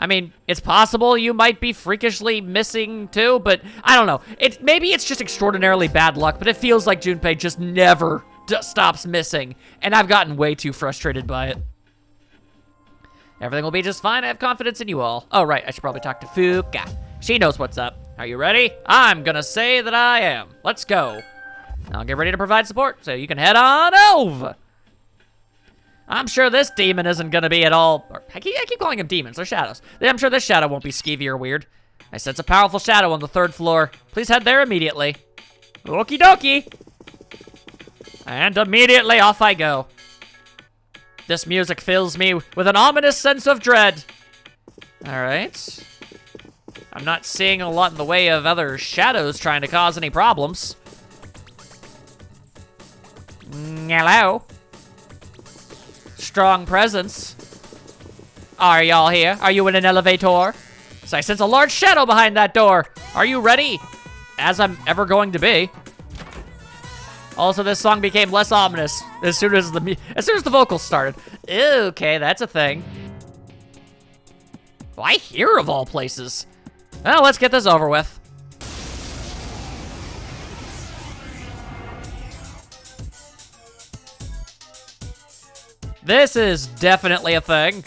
I mean, it's possible you might be freakishly missing too, but I don't know. Maybe it's just extraordinarily bad luck, but it feels like Junpei just never stops missing, and I've gotten way too frustrated by it. Everything will be just fine. I have confidence in you all. Oh, right. I should probably talk to Fuka. She knows what's up. Are you ready? I'm gonna say that I am. Let's go. I'll get ready to provide support, so you can head on over. I'm sure this demon isn't gonna be at all... I keep calling them demons. They're shadows. I'm sure this shadow won't be skeevy or weird. I sense a powerful shadow on the 3rd floor. Please head there immediately. Okie dokie. And immediately off I go. This music fills me with an ominous sense of dread. All right. I'm not seeing a lot in the way of other shadows trying to cause any problems. Hello. Strong presence. Are y'all here? Are you in an elevator? So I sense a large shadow behind that door. Are you ready? As I'm ever going to be. Also, this song became less ominous as soon as the vocals started. Okay, that's a thing. Why here of all places? Well, let's get this over with. This is definitely a thing.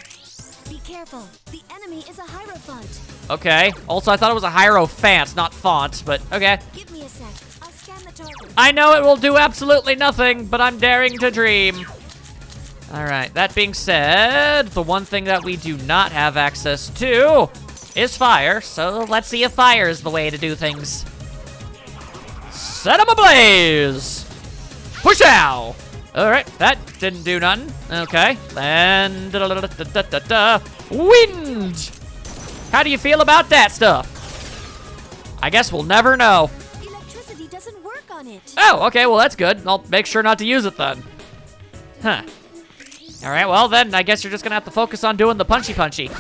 Be careful. The enemy is a Hierophant. Okay. Also, I thought it was a Hierophant, not font, but okay. Give me a sec. I'll scan the target. I know it will do absolutely nothing, but I'm daring to dream. All right, that being said, the one thing that we do not have access to is fire, so let's see if fire is the way to do things. Set them ablaze! Push out! All right, that didn't do nothing. Okay, then wind! How do you feel about that stuff? I guess we'll never know. Electricity doesn't work on it. Oh, okay, well that's good. I'll make sure not to use it then. Huh. All right, well then, I guess you're just gonna have to focus on doing the punchy.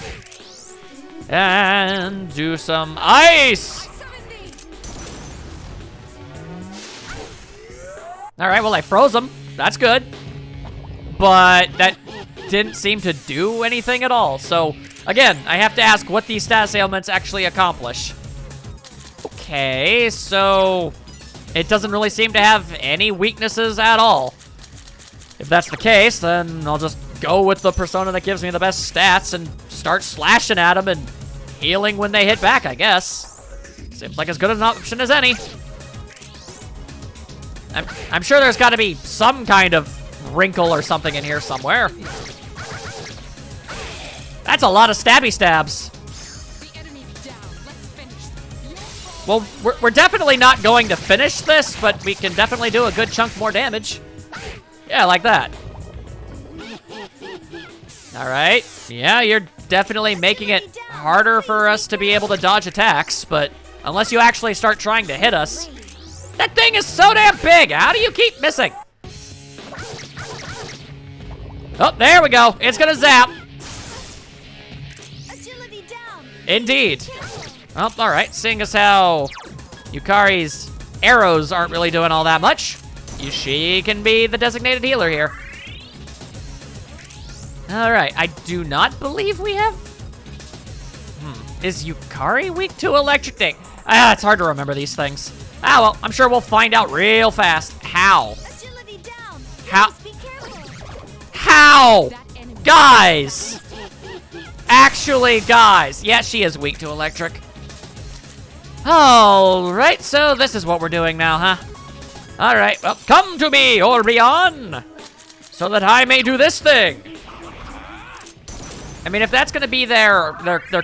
And do some ice! All right, well I froze him. That's good. But that didn't seem to do anything at all. So, again, I have to ask what these status ailments actually accomplish. Okay, so it doesn't really seem to have any weaknesses at all. If that's the case, then I'll just go with the persona that gives me the best stats and start slashing at them and healing when they hit back, I guess. Seems like as good an option as any. I'm sure there's got to be some kind of wrinkle or something in here somewhere. That's a lot of stabby stabs. The enemy's down. Let's finish. Well, we're definitely not going to finish this, but we can definitely do a good chunk more damage. Yeah, like that. All right. Yeah, you're definitely making it harder for us to be able to dodge attacks, but unless you actually start trying to hit us. That thing is so damn big. How do you keep missing? Oh, there we go. It's gonna zap. Agility down. Indeed. Well, all right. Seeing as how Yukari's arrows aren't really doing all that much, she can be the designated healer here. All right. I do not believe we have... Is Yukari weak to electric thing? It's hard to remember these things. Ah, well, I'm sure we'll find out real fast. How? Agility down. How? Please be careful. How? Guys! Actually, guys. Yeah, she is weak to electric. All right, so this is what we're doing now, huh? All right, well, come to me, Orion, so that I may do this thing. I mean, if that's gonna be their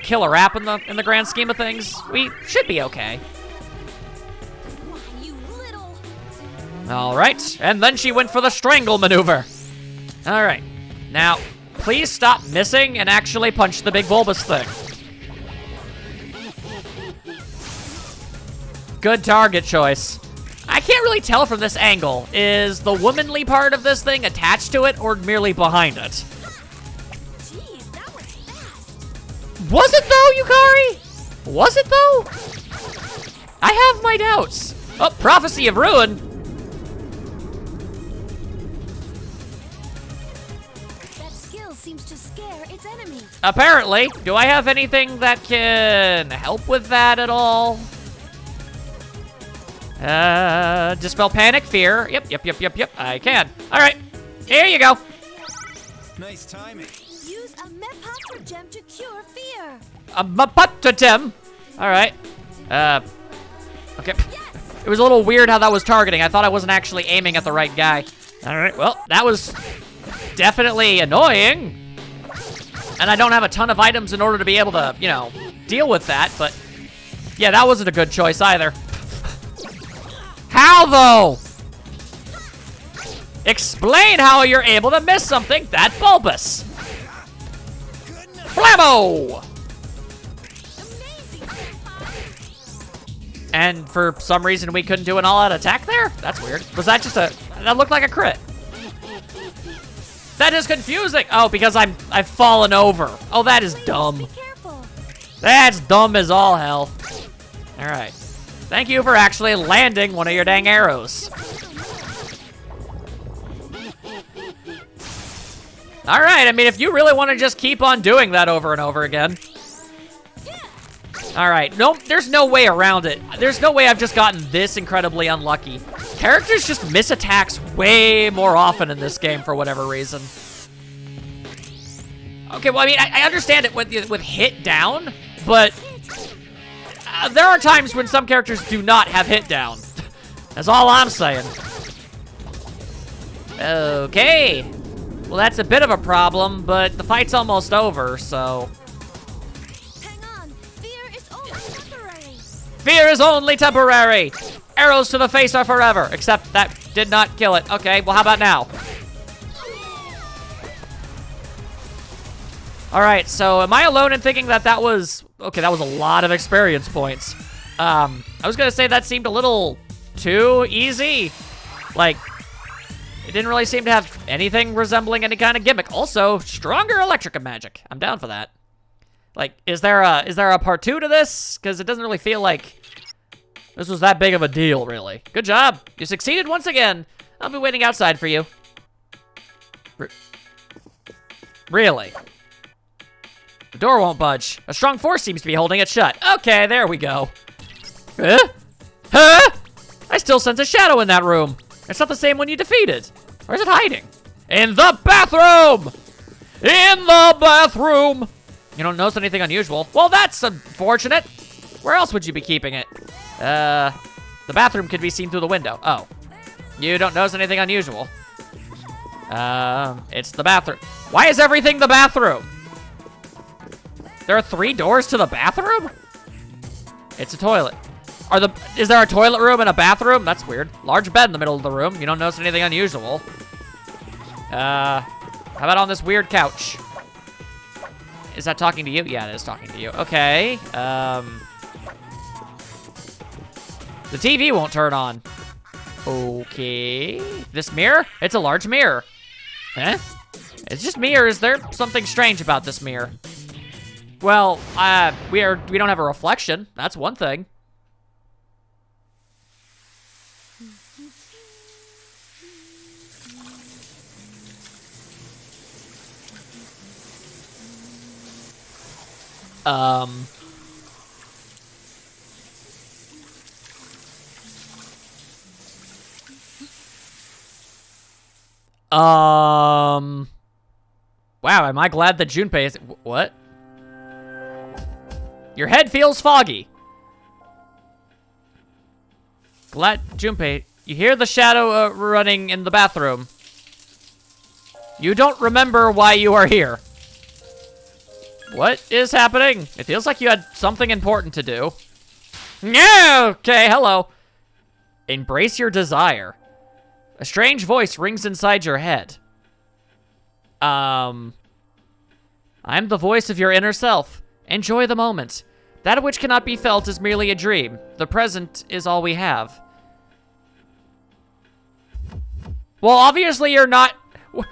killer app in the grand scheme of things, we should be okay. Why, you little... All right, and then she went for the strangle maneuver. All right, now please stop missing and actually punch the big bulbous thing. Good target choice. I can't really tell from this angle. Is the womanly part of this thing attached to it or merely behind it? Jeez, that was fast. Was it though, Yukari? Was it though? I have my doubts. Oh, Prophecy of Ruin. That skill seems to scare its enemy. Apparently. Do I have anything that can help with that at all? Dispel panic, fear. Yep. I can. All right. Here you go. Nice timing. Use a Mepatra gem to cure fear. A Mapatatem. All right. Okay. It was a little weird how that was targeting. I thought I wasn't actually aiming at the right guy. All right. Well, that was definitely annoying. And I don't have a ton of items in order to be able to, you know, deal with that. But yeah, that wasn't a good choice either. How though? Explain how you're able to miss something that bulbous. Blammo! And for some reason, we couldn't do an all-out attack there? That's weird. Was that just a... That looked like a crit. That is confusing. Oh, because I've fallen over. Oh, that is dumb. Be careful. That's dumb as all hell. All right. Thank you for actually landing one of your dang arrows. All right, I mean, if you really want to just keep on doing that over and over again. All right, no, there's no way around it. There's no way I've just gotten this incredibly unlucky. Characters just miss attacks way more often in this game for whatever reason. Okay, well, I mean, I understand it with hit down, but there are times when some characters do not have hit down. That's all I'm saying. Okay. Well, that's a bit of a problem, but the fight's almost over, so... Hang on. Fear is only temporary. Fear is only temporary! Arrows to the face are forever, except that did not kill it. Okay, well, how about now? All right, so am I alone in thinking that that was... Okay, that was a lot of experience points. I was gonna say that seemed a little too easy. Like, it didn't really seem to have anything resembling any kind of gimmick. Also, stronger electric magic. I'm down for that. Like, is there a part 2 to this? Because it doesn't really feel like this was that big of a deal, really. Good job. You succeeded once again. I'll be waiting outside for you. Really? The door won't budge. A strong force seems to be holding it shut. Okay, there we go. Huh? Huh? I still sense a shadow in that room. It's not the same one you defeated. Where's it hiding? In the bathroom! In the bathroom! You don't notice anything unusual? Well, that's unfortunate. Where else would you be keeping it? The bathroom could be seen through the window. Oh. You don't notice anything unusual? It's the bathroom. Why is everything the bathroom? There are 3 doors to the bathroom? It's a toilet. Is there a toilet room and a bathroom? That's weird. Large bed in the middle of the room. You don't notice anything unusual. How about on this weird couch? Is that talking to you? Yeah, it is talking to you. Okay. The TV won't turn on. Okay. This mirror? It's a large mirror. Huh? It's just me, or is there something strange about this mirror? Well, we don't have a reflection. That's one thing. Wow, am I glad that Junpei is... What? Your head feels foggy. Glad, Junpei, you hear the shadow running in the bathroom. You don't remember why you are here. What is happening? It feels like you had something important to do. Yeah, okay, hello. Embrace your desire. A strange voice rings inside your head. I'm the voice of your inner self. Enjoy the moment. That which cannot be felt is merely a dream. The present is all we have. Well, obviously you're not...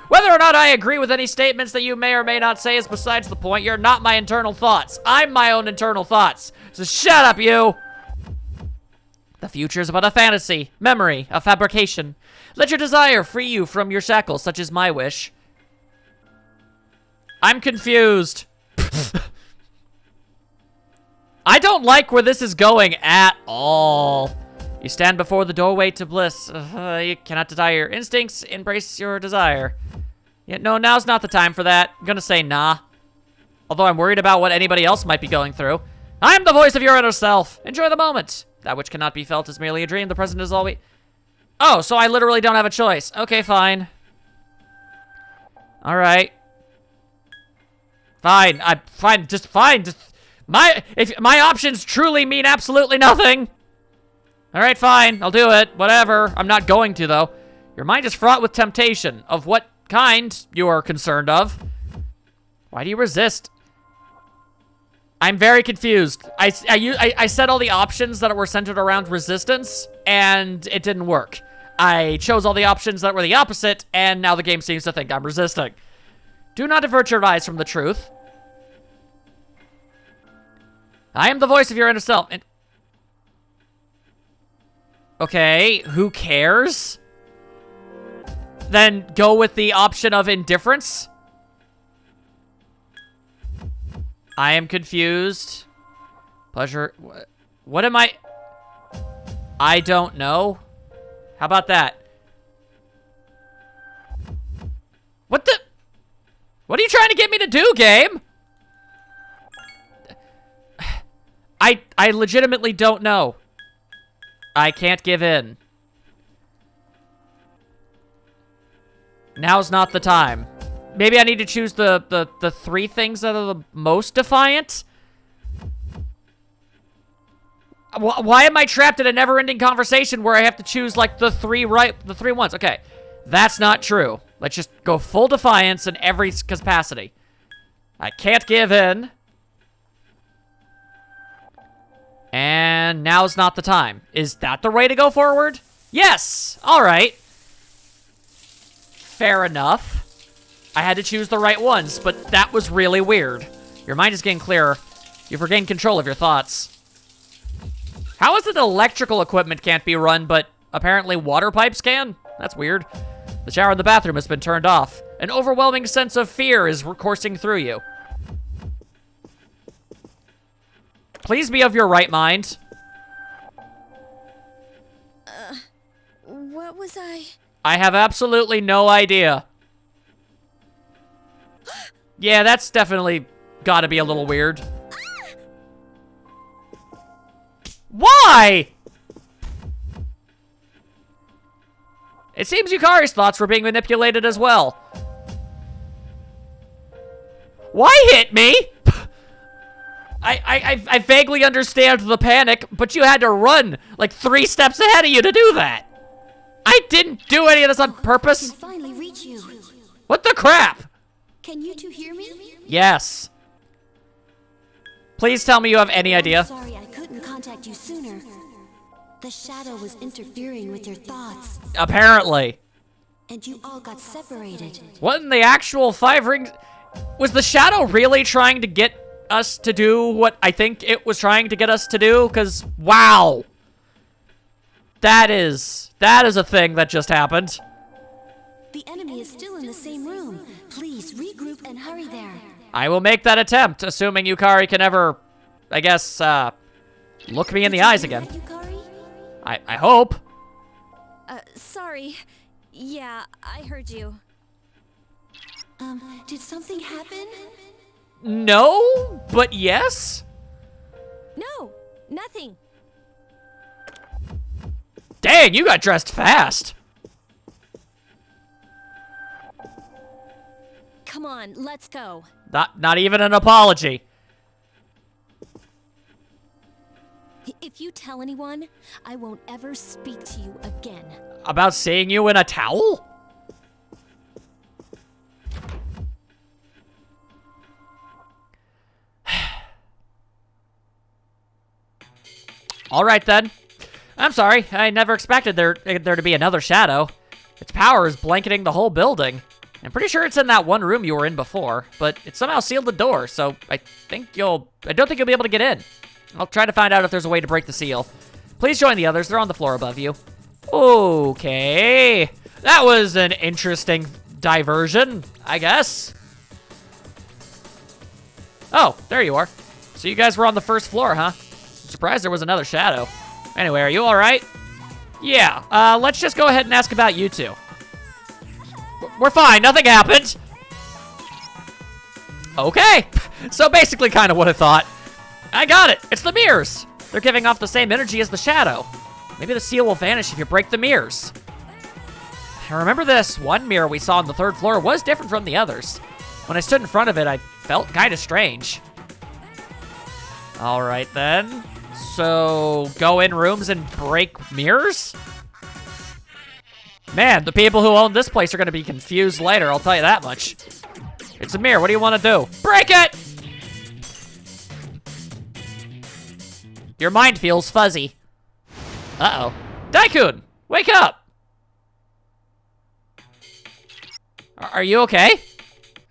Whether or not I agree with any statements that you may or may not say is besides the point. You're not my internal thoughts. I'm my own internal thoughts. So shut up, you! The future is but a fantasy, memory, a fabrication. Let your desire free you from your shackles, such as my wish. I'm confused. I don't like where this is going at all. You stand before the doorway to bliss. You cannot deny your instincts. Embrace your desire. Yeah, no, now's not the time for that. I'm gonna say nah. Although I'm worried about what anybody else might be going through. I'm the voice of your inner self. Enjoy the moment. That which cannot be felt is merely a dream. The present is all we... Oh, so I literally don't have a choice. Okay, fine. All right. Fine. Fine. Just fine. If my options truly mean absolutely nothing. All right, fine. I'll do it. Whatever. I'm not going to, though. Your mind is fraught with temptation. Of what kind you are concerned of? Why do you resist? I'm very confused. I said all the options that were centered around resistance, and it didn't work. I chose all the options that were the opposite, and now the game seems to think I'm resisting. Do not divert your eyes from the truth. I am the voice of your inner self. And okay, who cares? Then go with the option of indifference. I am confused. Pleasure. What am I? I don't know. How about that? What the? What are you trying to get me to do, game? I legitimately don't know. I can't give in. Now's not the time. Maybe I need to choose the three things that are the most defiant? Why am I trapped in a never-ending conversation where I have to choose, like, the three ones? Okay, that's not true. Let's just go full defiance in every capacity. I can't give in. And now's not the time. Is that the way to go forward? Yes! Alright. Fair enough. I had to choose the right ones, but that was really weird. Your mind is getting clearer. You've regained control of your thoughts. How is it electrical equipment can't be run, but apparently water pipes can? That's weird. The shower in the bathroom has been turned off. An overwhelming sense of fear is coursing through you. Please be of your right mind. What was I? I have absolutely no idea. Yeah, that's definitely gotta be a little weird. Why? It seems Yukari's thoughts were being manipulated as well. Why hit me? I vaguely understand the panic, but you had to run like 3 steps ahead of you to do that. I didn't do any of this on purpose. I can finally reach you. What the crap? Can you two hear me? Yes. Please tell me you have any idea. Sorry, I couldn't contact you sooner. The shadow was interfering with your thoughts, Apparently. and you all got separated. What in the actual 5 rings? Was the shadow really trying to get us to do what I think it was trying to get us to do? Because, wow. That is a thing that just happened. The enemy is still in the same room. Please regroup and hurry there. I will make that attempt, assuming Yukari can ever, I guess, look me in the eyes again. Yukari? I hope. Sorry. Yeah, I heard you. Did something happen? No, but yes? No, nothing. Dang, you got dressed fast. Come on, let's go. Not even an apology. If you tell anyone, I won't ever speak to you again. About seeing you in a towel? All right, then. I'm sorry. I never expected there to be another shadow. Its power is blanketing the whole building. I'm pretty sure it's in that one room you were in before, but it somehow sealed the door, so I don't think you'll be able to get in. I'll try to find out if there's a way to break the seal. Please join the others. They're on the floor above you. Okay. That was an interesting diversion, I guess. Oh, there you are. So you guys were on the first floor, huh? I'm surprised there was another shadow. Anyway, are you all right? Yeah, let's just go ahead and ask about you two. We're fine, nothing happened. Okay, so basically kind of what I thought. I got it, it's the mirrors. They're giving off the same energy as the shadow. Maybe the seal will vanish if you break the mirrors. I remember this one mirror we saw on the 3rd floor was different from the others. When I stood in front of it, I felt kind of strange. All right then. So, go in rooms and break mirrors? Man, the people who own this place are gonna be confused later, I'll tell you that much. It's a mirror, what do you want to do? Break it! Your mind feels fuzzy. Uh-oh. Daikun, wake up! Are you okay?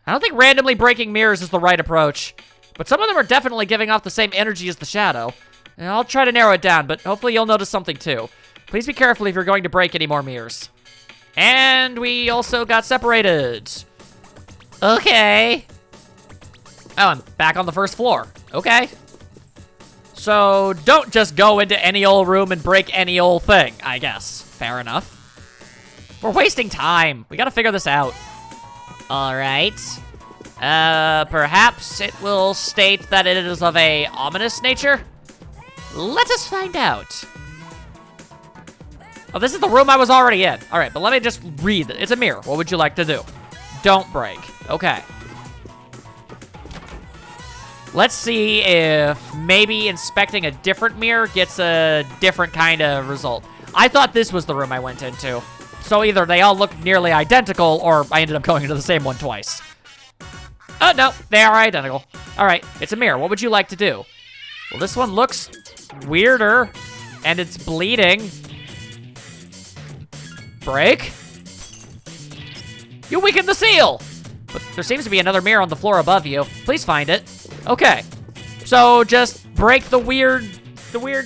I don't think randomly breaking mirrors is the right approach, but some of them are definitely giving off the same energy as the shadow. And I'll try to narrow it down, but hopefully you'll notice something too. Please be careful if you're going to break any more mirrors. And we also got separated. Okay. Oh, I'm back on the first floor. Okay. So don't just go into any old room and break any old thing, I guess. Fair enough. We're wasting time. We gotta figure this out. All right. Perhaps it will state that it is of a ominous nature? Let us find out. Oh, this is the room I was already in. All right, but let me just read it. It's a mirror. What would you like to do? Don't break. Okay. Let's see if maybe inspecting a different mirror gets a different kind of result. I thought this was the room I went into. So either they all look nearly identical, or I ended up going into the same one twice. Oh, no, they are identical. All right, it's a mirror. What would you like to do? Well, this one looks weirder, and it's bleeding. Break? You weakened the seal! But there seems to be another mirror on the floor above you. Please find it. Okay. So just break the weird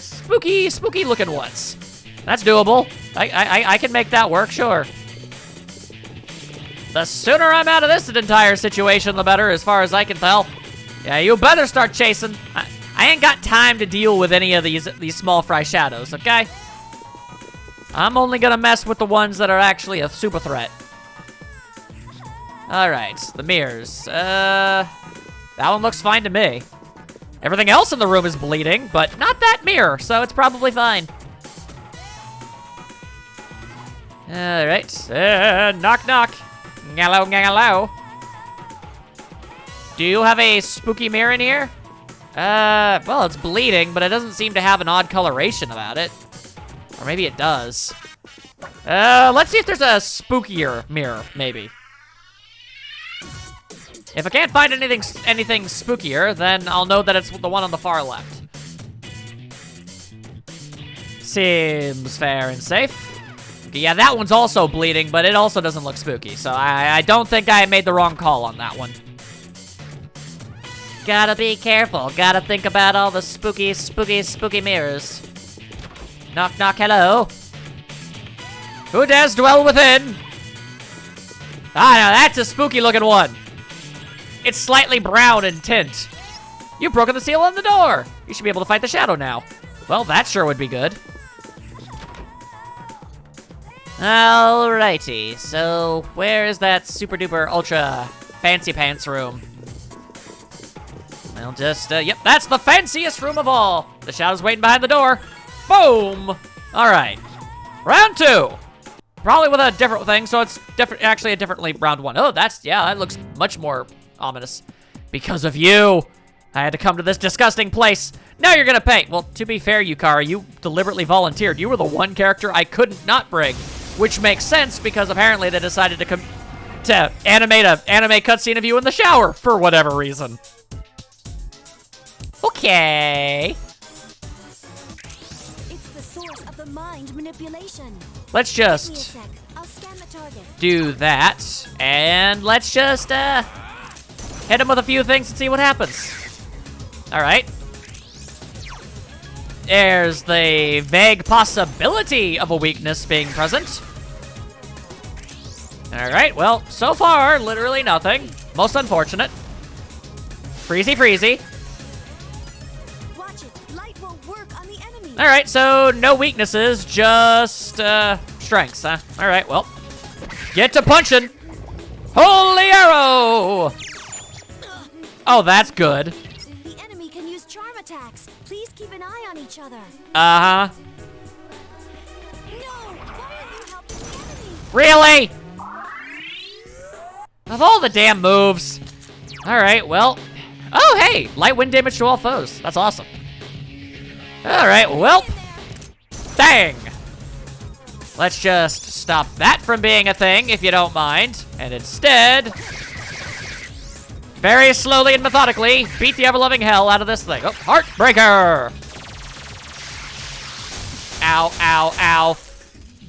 spooky looking ones. That's doable. I can make that work, sure. The sooner I'm out of this entire situation, the better, as far as I can tell. Yeah, you better start chasing. I ain't got time to deal with any of these small fry shadows, okay? I'm only gonna mess with the ones that are actually a super threat. All right, the mirrors. That one looks fine to me. Everything else in the room is bleeding, but not that mirror, so it's probably fine. All right, knock knock. Hello, hello. Do you have a spooky mirror in here? Well, it's bleeding, but it doesn't seem to have an odd coloration about it. Or maybe it does. Let's see if there's a spookier mirror, maybe. If I can't find anything spookier, then I'll know that it's the one on the far left. Seems fair and safe. Okay, yeah, that one's also bleeding, but it also doesn't look spooky, so I don't think I made the wrong call on that one. Gotta be careful. Gotta think about all the spooky mirrors. Knock, knock, hello. Who dares dwell within? Ah, now that's a spooky looking one. It's slightly brown in tint. You've broken the seal on the door. You should be able to fight the shadow now. Well, that sure would be good. Alrighty, so where is that super duper ultra fancy pants room? I'll just, yep, that's the fanciest room of all. The shadow's waiting behind the door. Boom! Alright, round two. Probably with a different thing, so it's actually a differently round one. Oh, that looks much more ominous. Because of you, I had to come to this disgusting place. Now you're gonna pay. Well, to be fair, Yukara, you deliberately volunteered. You were the one character I couldn't not bring. Which makes sense, because apparently they decided to animate an anime cutscene of you in the shower, for whatever reason. Okay. It's the source of the mind manipulation. Let's Give me a just sec. I'll scan the target. do that, and let's just hit him with a few things and see what happens. All right. There's the vague possibility of a weakness being present. All right, well, so far, literally nothing. Most unfortunate. Freezy, freezy. Watch it. Light won't work on the enemy. All right, so no weaknesses, just strengths, huh? All right, well, get to punching. Holy arrow! Oh, that's good. The enemy can use charm attacks. Please keep an eye on each other. Uh-huh. No! Why are you helping the enemy? Really? Of all the damn moves. All right, well. Oh, hey, light wind damage to all foes. That's awesome. All right, well. Dang. Let's just stop that from being a thing, if you don't mind. And instead, very slowly and methodically, beat the ever-loving hell out of this thing. Oh, Heartbreaker. ow, ow, ow.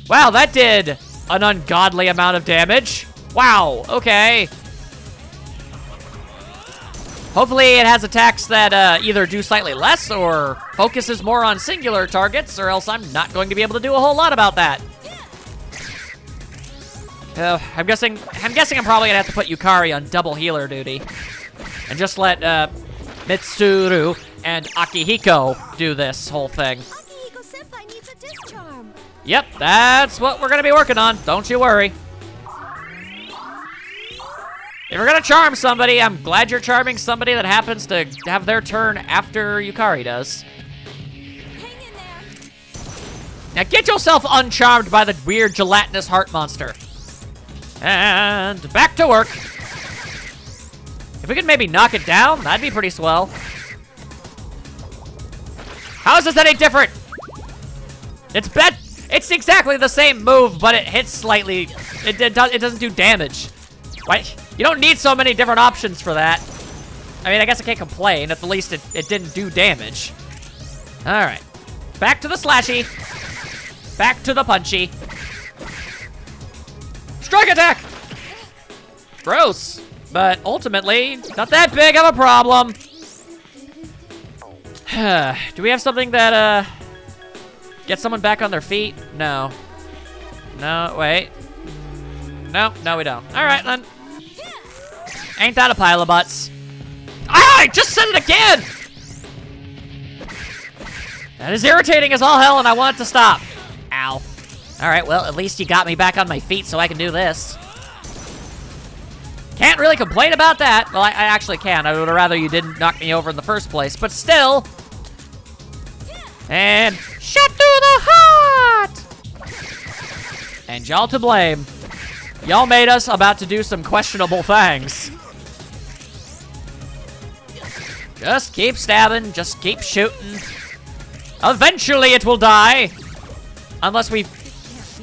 Wow, that did an ungodly amount of damage. Wow, okay. Hopefully it has attacks that either do slightly less or focuses more on singular targets, or else I'm not going to be able to do a whole lot about that. I'm guessing I'm probably gonna have to put Yukari on double healer duty. And just let Mitsuru and Akihiko do this whole thing. Akihiko-senpai needs a discharm. Yep, that's what we're gonna be working on. Don't you worry. If you're gonna charm somebody, I'm glad you're charming somebody that happens to have their turn after Yukari does. Hang in there. Now get yourself uncharmed by the weird gelatinous heart monster. And back to work. If we could maybe knock it down, that'd be pretty swell. How is this any different? It's exactly the same move, but it hits slightly. It doesn't do damage. Why? You don't need so many different options for that. I mean, I guess I can't complain. At the least it didn't do damage. All right. Back to the slashy. Back to the punchy. Strike attack! Gross. But ultimately, not that big of a problem. Do we have something that, get someone back on their feet? No. No, wait. No, we don't. All right, then. Ain't that a pile of butts? Ah, I just said it again! That is irritating as all hell, and I want it to stop. Ow. All right, well, at least you got me back on my feet so I can do this. Can't really complain about that. Well, I actually can. I would have rather you didn't knock me over in the first place, but still. And shot through the heart! And y'all to blame. Y'all made us about to do some questionable things. Just keep stabbing, just keep shooting. Eventually it will die. Unless we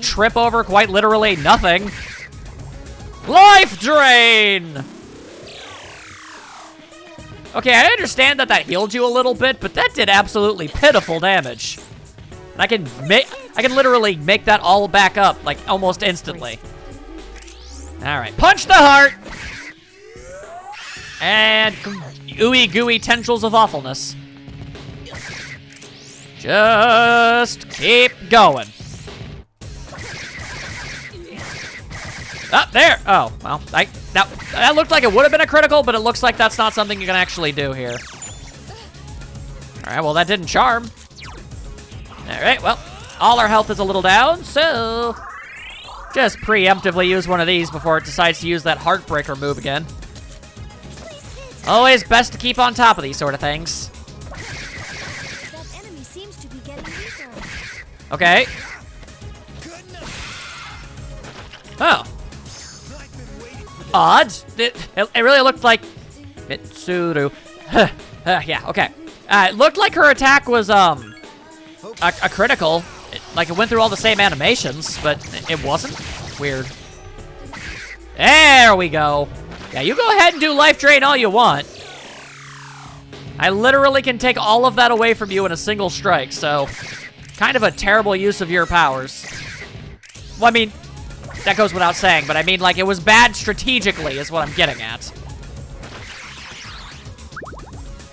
trip over quite literally nothing. Life drain! Okay, I understand that healed you a little bit, but that did absolutely pitiful damage. And I can literally make that all back up, like, almost instantly. Alright, punch the heart! And ooey gooey tendrils of awfulness. Just keep going. Up there. Oh, well, that looked like it would have been a critical, but it looks like that's not something you can actually do here. All right, well, that didn't charm. All right, well, all our health is a little down, so just preemptively use one of these before it decides to use that Heartbreaker move again. Always best to keep on top of these sort of things. That enemy seems to be getting weaker. Okay. Oh. Odd. It really looked like Mitsuru. Yeah, okay. It looked like her attack was a critical. Like it went through all the same animations, but it wasn't. Weird. There we go. Yeah, you go ahead and do life drain all you want. I literally can take all of that away from you in a single strike, so kind of a terrible use of your powers. Well, I mean, that goes without saying, but I mean, like, it was bad strategically is what I'm getting at.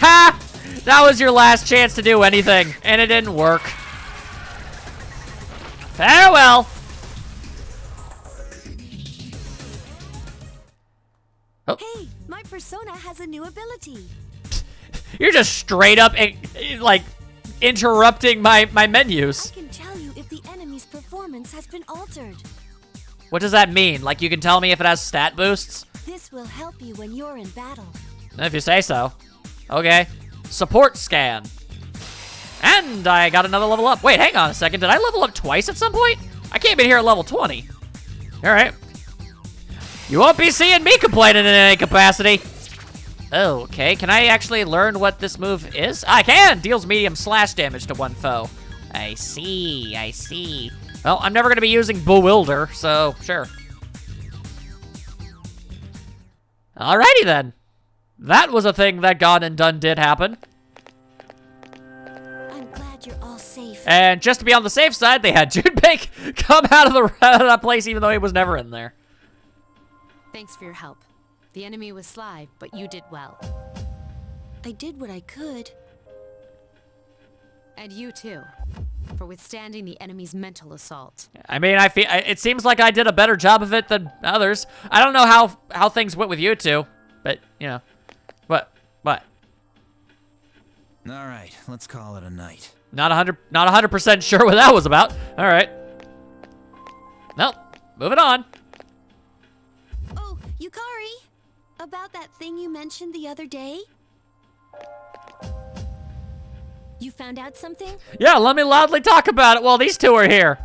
Ha! That was your last chance to do anything, and it didn't work. Farewell! Oh. Hey, my persona has a new ability. You're just straight up, like, interrupting my menus. I can tell you if the enemy's performance has been altered. What does that mean? Like, you can tell me if it has stat boosts? This will help you when you're in battle. If you say so. Okay. Support scan. And I got another level up. Wait, hang on a second. Did I level up twice at some point? I came in here at level 20. All right. You won't be seeing me complaining in any capacity. Okay, can I actually learn what this move is? I can! Deals medium slash damage to one foe. I see. Well, I'm never gonna be using Bewilder, so sure. Alrighty then. That was a thing that Gone and Done did happen. I'm glad you're all safe safe. And just to be on the safe side, they had Junpei come out of that place even though he was never in there. Thanks for your help. The enemy was sly, but you did well. I did what I could. And you too, for withstanding the enemy's mental assault. I mean, it seems like I did a better job of it than others. I don't know how things went with you two, but, you know. What? All right, let's call it a night. Not 100% sure what that was about. All right. Well, moving on. Oh, Yukari! About that thing you mentioned the other day? You found out something? Yeah, let me loudly talk about it while these two are here.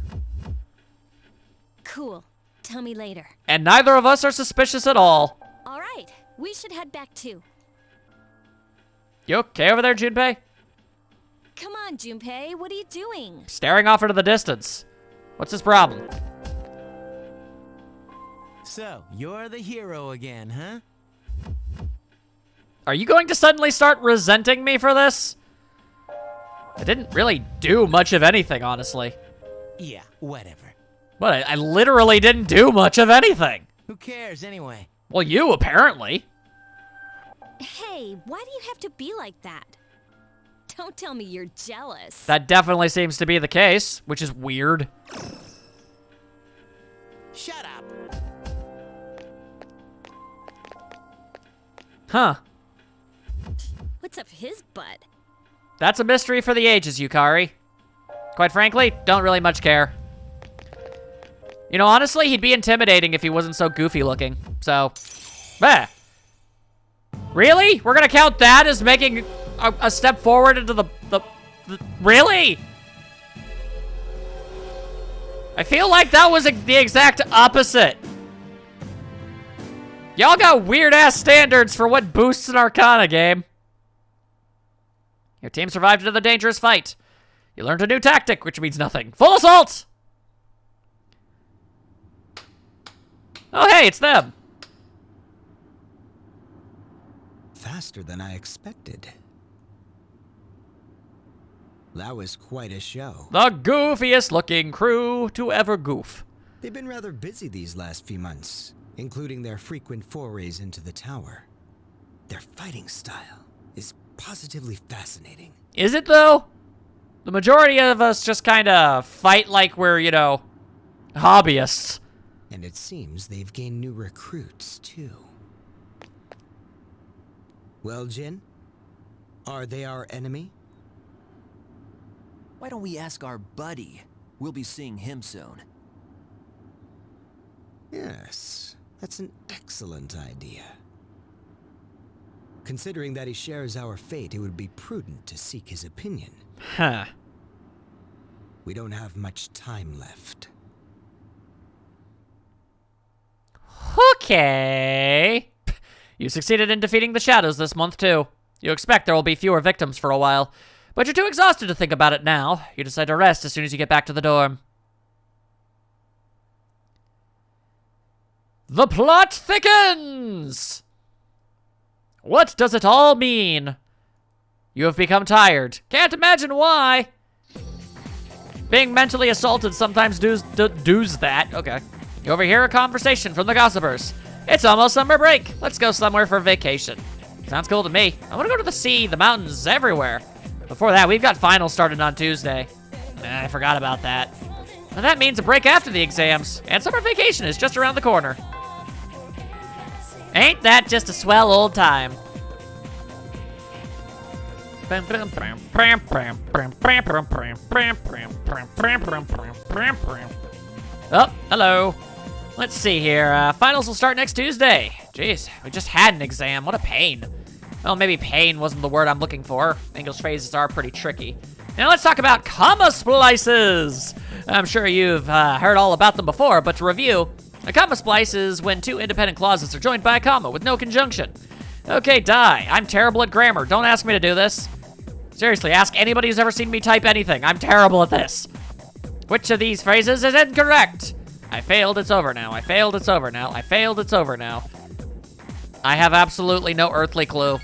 Cool. Tell me later. And neither of us are suspicious at all. All right. We should head back too. You okay over there, Junpei? Come on, Junpei. What are you doing? Staring off into the distance. What's his problem? So, you're the hero again, huh? Are you going to suddenly start resenting me for this? I didn't really do much of anything, honestly. Yeah, whatever. But I literally didn't do much of anything. Who cares anyway? Well, you apparently. Hey, why do you have to be like that? Don't tell me you're jealous. That definitely seems to be the case, which is weird. Shut up. Huh. What's up his butt? That's a mystery for the ages, Yukari. Quite frankly, don't really much care. You know, honestly, he'd be intimidating if he wasn't so goofy looking. So, really? We're gonna count that as making a step forward into the really? I feel like that was the exact opposite. Y'all got weird-ass standards for what boosts an Arcana game. Your team survived another dangerous fight. You learned a new tactic, which means nothing. Full assault! Oh, hey, it's them. Faster than I expected. That was quite a show. The goofiest looking crew to ever goof. They've been rather busy these last few months, including their frequent forays into the tower. Their fighting style is positively fascinating. Is it, though? The majority of us just kind of fight like we're, you know, hobbyists. And it seems they've gained new recruits, too. Well, Jin? Are they our enemy? Why don't we ask our buddy? We'll be seeing him soon. Yes, that's an excellent idea. Considering that he shares our fate, it would be prudent to seek his opinion. Huh. We don't have much time left. Okay. You succeeded in defeating the shadows this month, too. You expect there will be fewer victims for a while, but you're too exhausted to think about it now. You decide to rest as soon as you get back to the dorm. The plot thickens! What does it all mean? You have become tired. Can't imagine why. Being mentally assaulted sometimes does that. Okay. You overhear a conversation from the gossipers. It's almost summer break. Let's go somewhere for vacation. Sounds cool to me. I want to go to the sea, the mountains, everywhere. Before that, we've got finals started on Tuesday. I forgot about that. And that means a break after the exams, and summer vacation is just around the corner. Ain't that just a swell old time? Oh, hello. Let's see here. Finals will start next Tuesday. Jeez, we just had an exam. What a pain. Well, maybe pain wasn't the word I'm looking for. English phrases are pretty tricky. Now let's talk about comma splices. I'm sure you've heard all about them before, but to review, a comma splice is when two independent clauses are joined by a comma with no conjunction. Okay, die. I'm terrible at grammar. Don't ask me to do this. Seriously, ask anybody who's ever seen me type anything. I'm terrible at this. Which of these phrases is incorrect? I failed, it's over now. I failed, it's over now. I failed, it's over now. I have absolutely no earthly clue.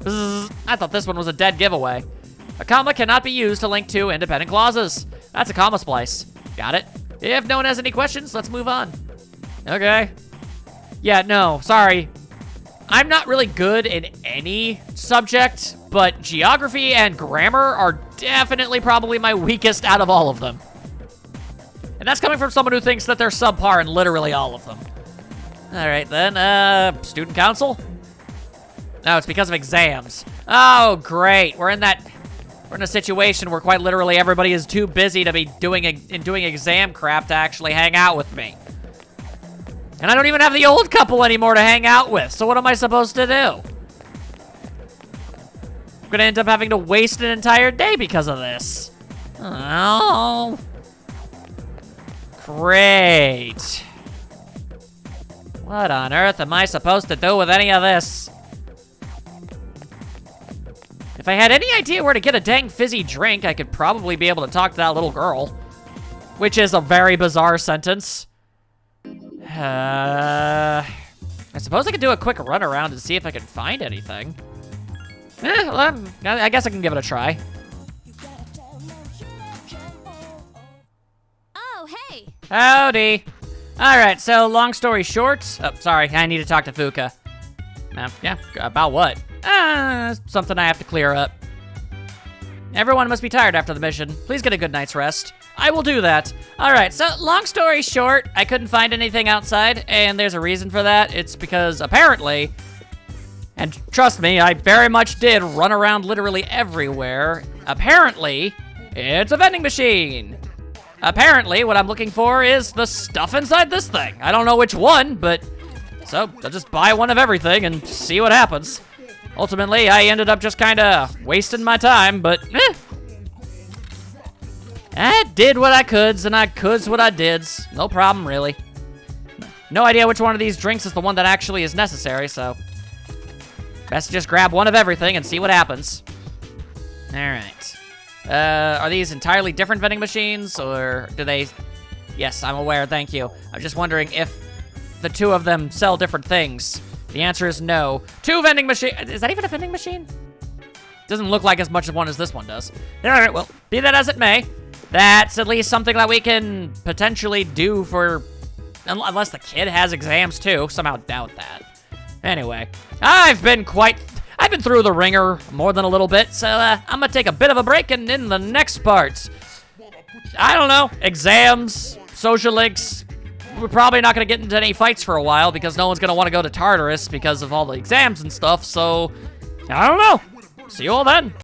I thought this one was a dead giveaway. A comma cannot be used to link two independent clauses. That's a comma splice. Got it? If no one has any questions, let's move on. Okay. Yeah, no, sorry. I'm not really good in any subject, but geography and grammar are definitely probably my weakest out of all of them. And that's coming from someone who thinks that they're subpar in literally all of them. All right, then, student council? No, it's because of exams. Oh, great. We're in a situation where quite literally everybody is too busy to be doing exam crap to actually hang out with me. And I don't even have the old couple anymore to hang out with, so what am I supposed to do? I'm gonna end up having to waste an entire day because of this. Oh. Great. What on earth am I supposed to do with any of this? If I had any idea where to get a dang fizzy drink, I could probably be able to talk to that little girl. Which is a very bizarre sentence. I suppose I could do a quick run around and see if I can find anything. Well, I guess I can give it a try. Oh, hey! Howdy. All right, so long story short. Oh, sorry, I need to talk to Fuka. Yeah, about what? Something I have to clear up. Everyone must be tired after the mission. Please get a good night's rest. I will do that. All right, so long story short, I couldn't find anything outside, and there's a reason for that. It's because apparently, and trust me, I very much did run around literally everywhere. Apparently, it's a vending machine. Apparently, what I'm looking for is the stuff inside this thing. I don't know which one, but so I'll just buy one of everything and see what happens. Ultimately, I ended up just kind of wasting my time, but I did what I could, and I could what I did. No problem, really. No idea which one of these drinks is the one that actually is necessary, so best to just grab one of everything and see what happens. All right. Are these entirely different vending machines, or do they... Yes, I'm aware, thank you. I'm just wondering if the two of them sell different things. The answer is no. Two vending machine... Is that even a vending machine? Doesn't look like as much of one as this one does. All right, well, be that as it may, that's at least something that we can potentially do for... Unless the kid has exams, too. Somehow doubt that. Anyway, I've been through the ringer more than a little bit, so I'm gonna take a bit of a break, and in the next part, I don't know, exams, social links. We're probably not gonna get into any fights for a while because no one's gonna want to go to Tartarus because of all the exams and stuff, so I don't know. See you all then.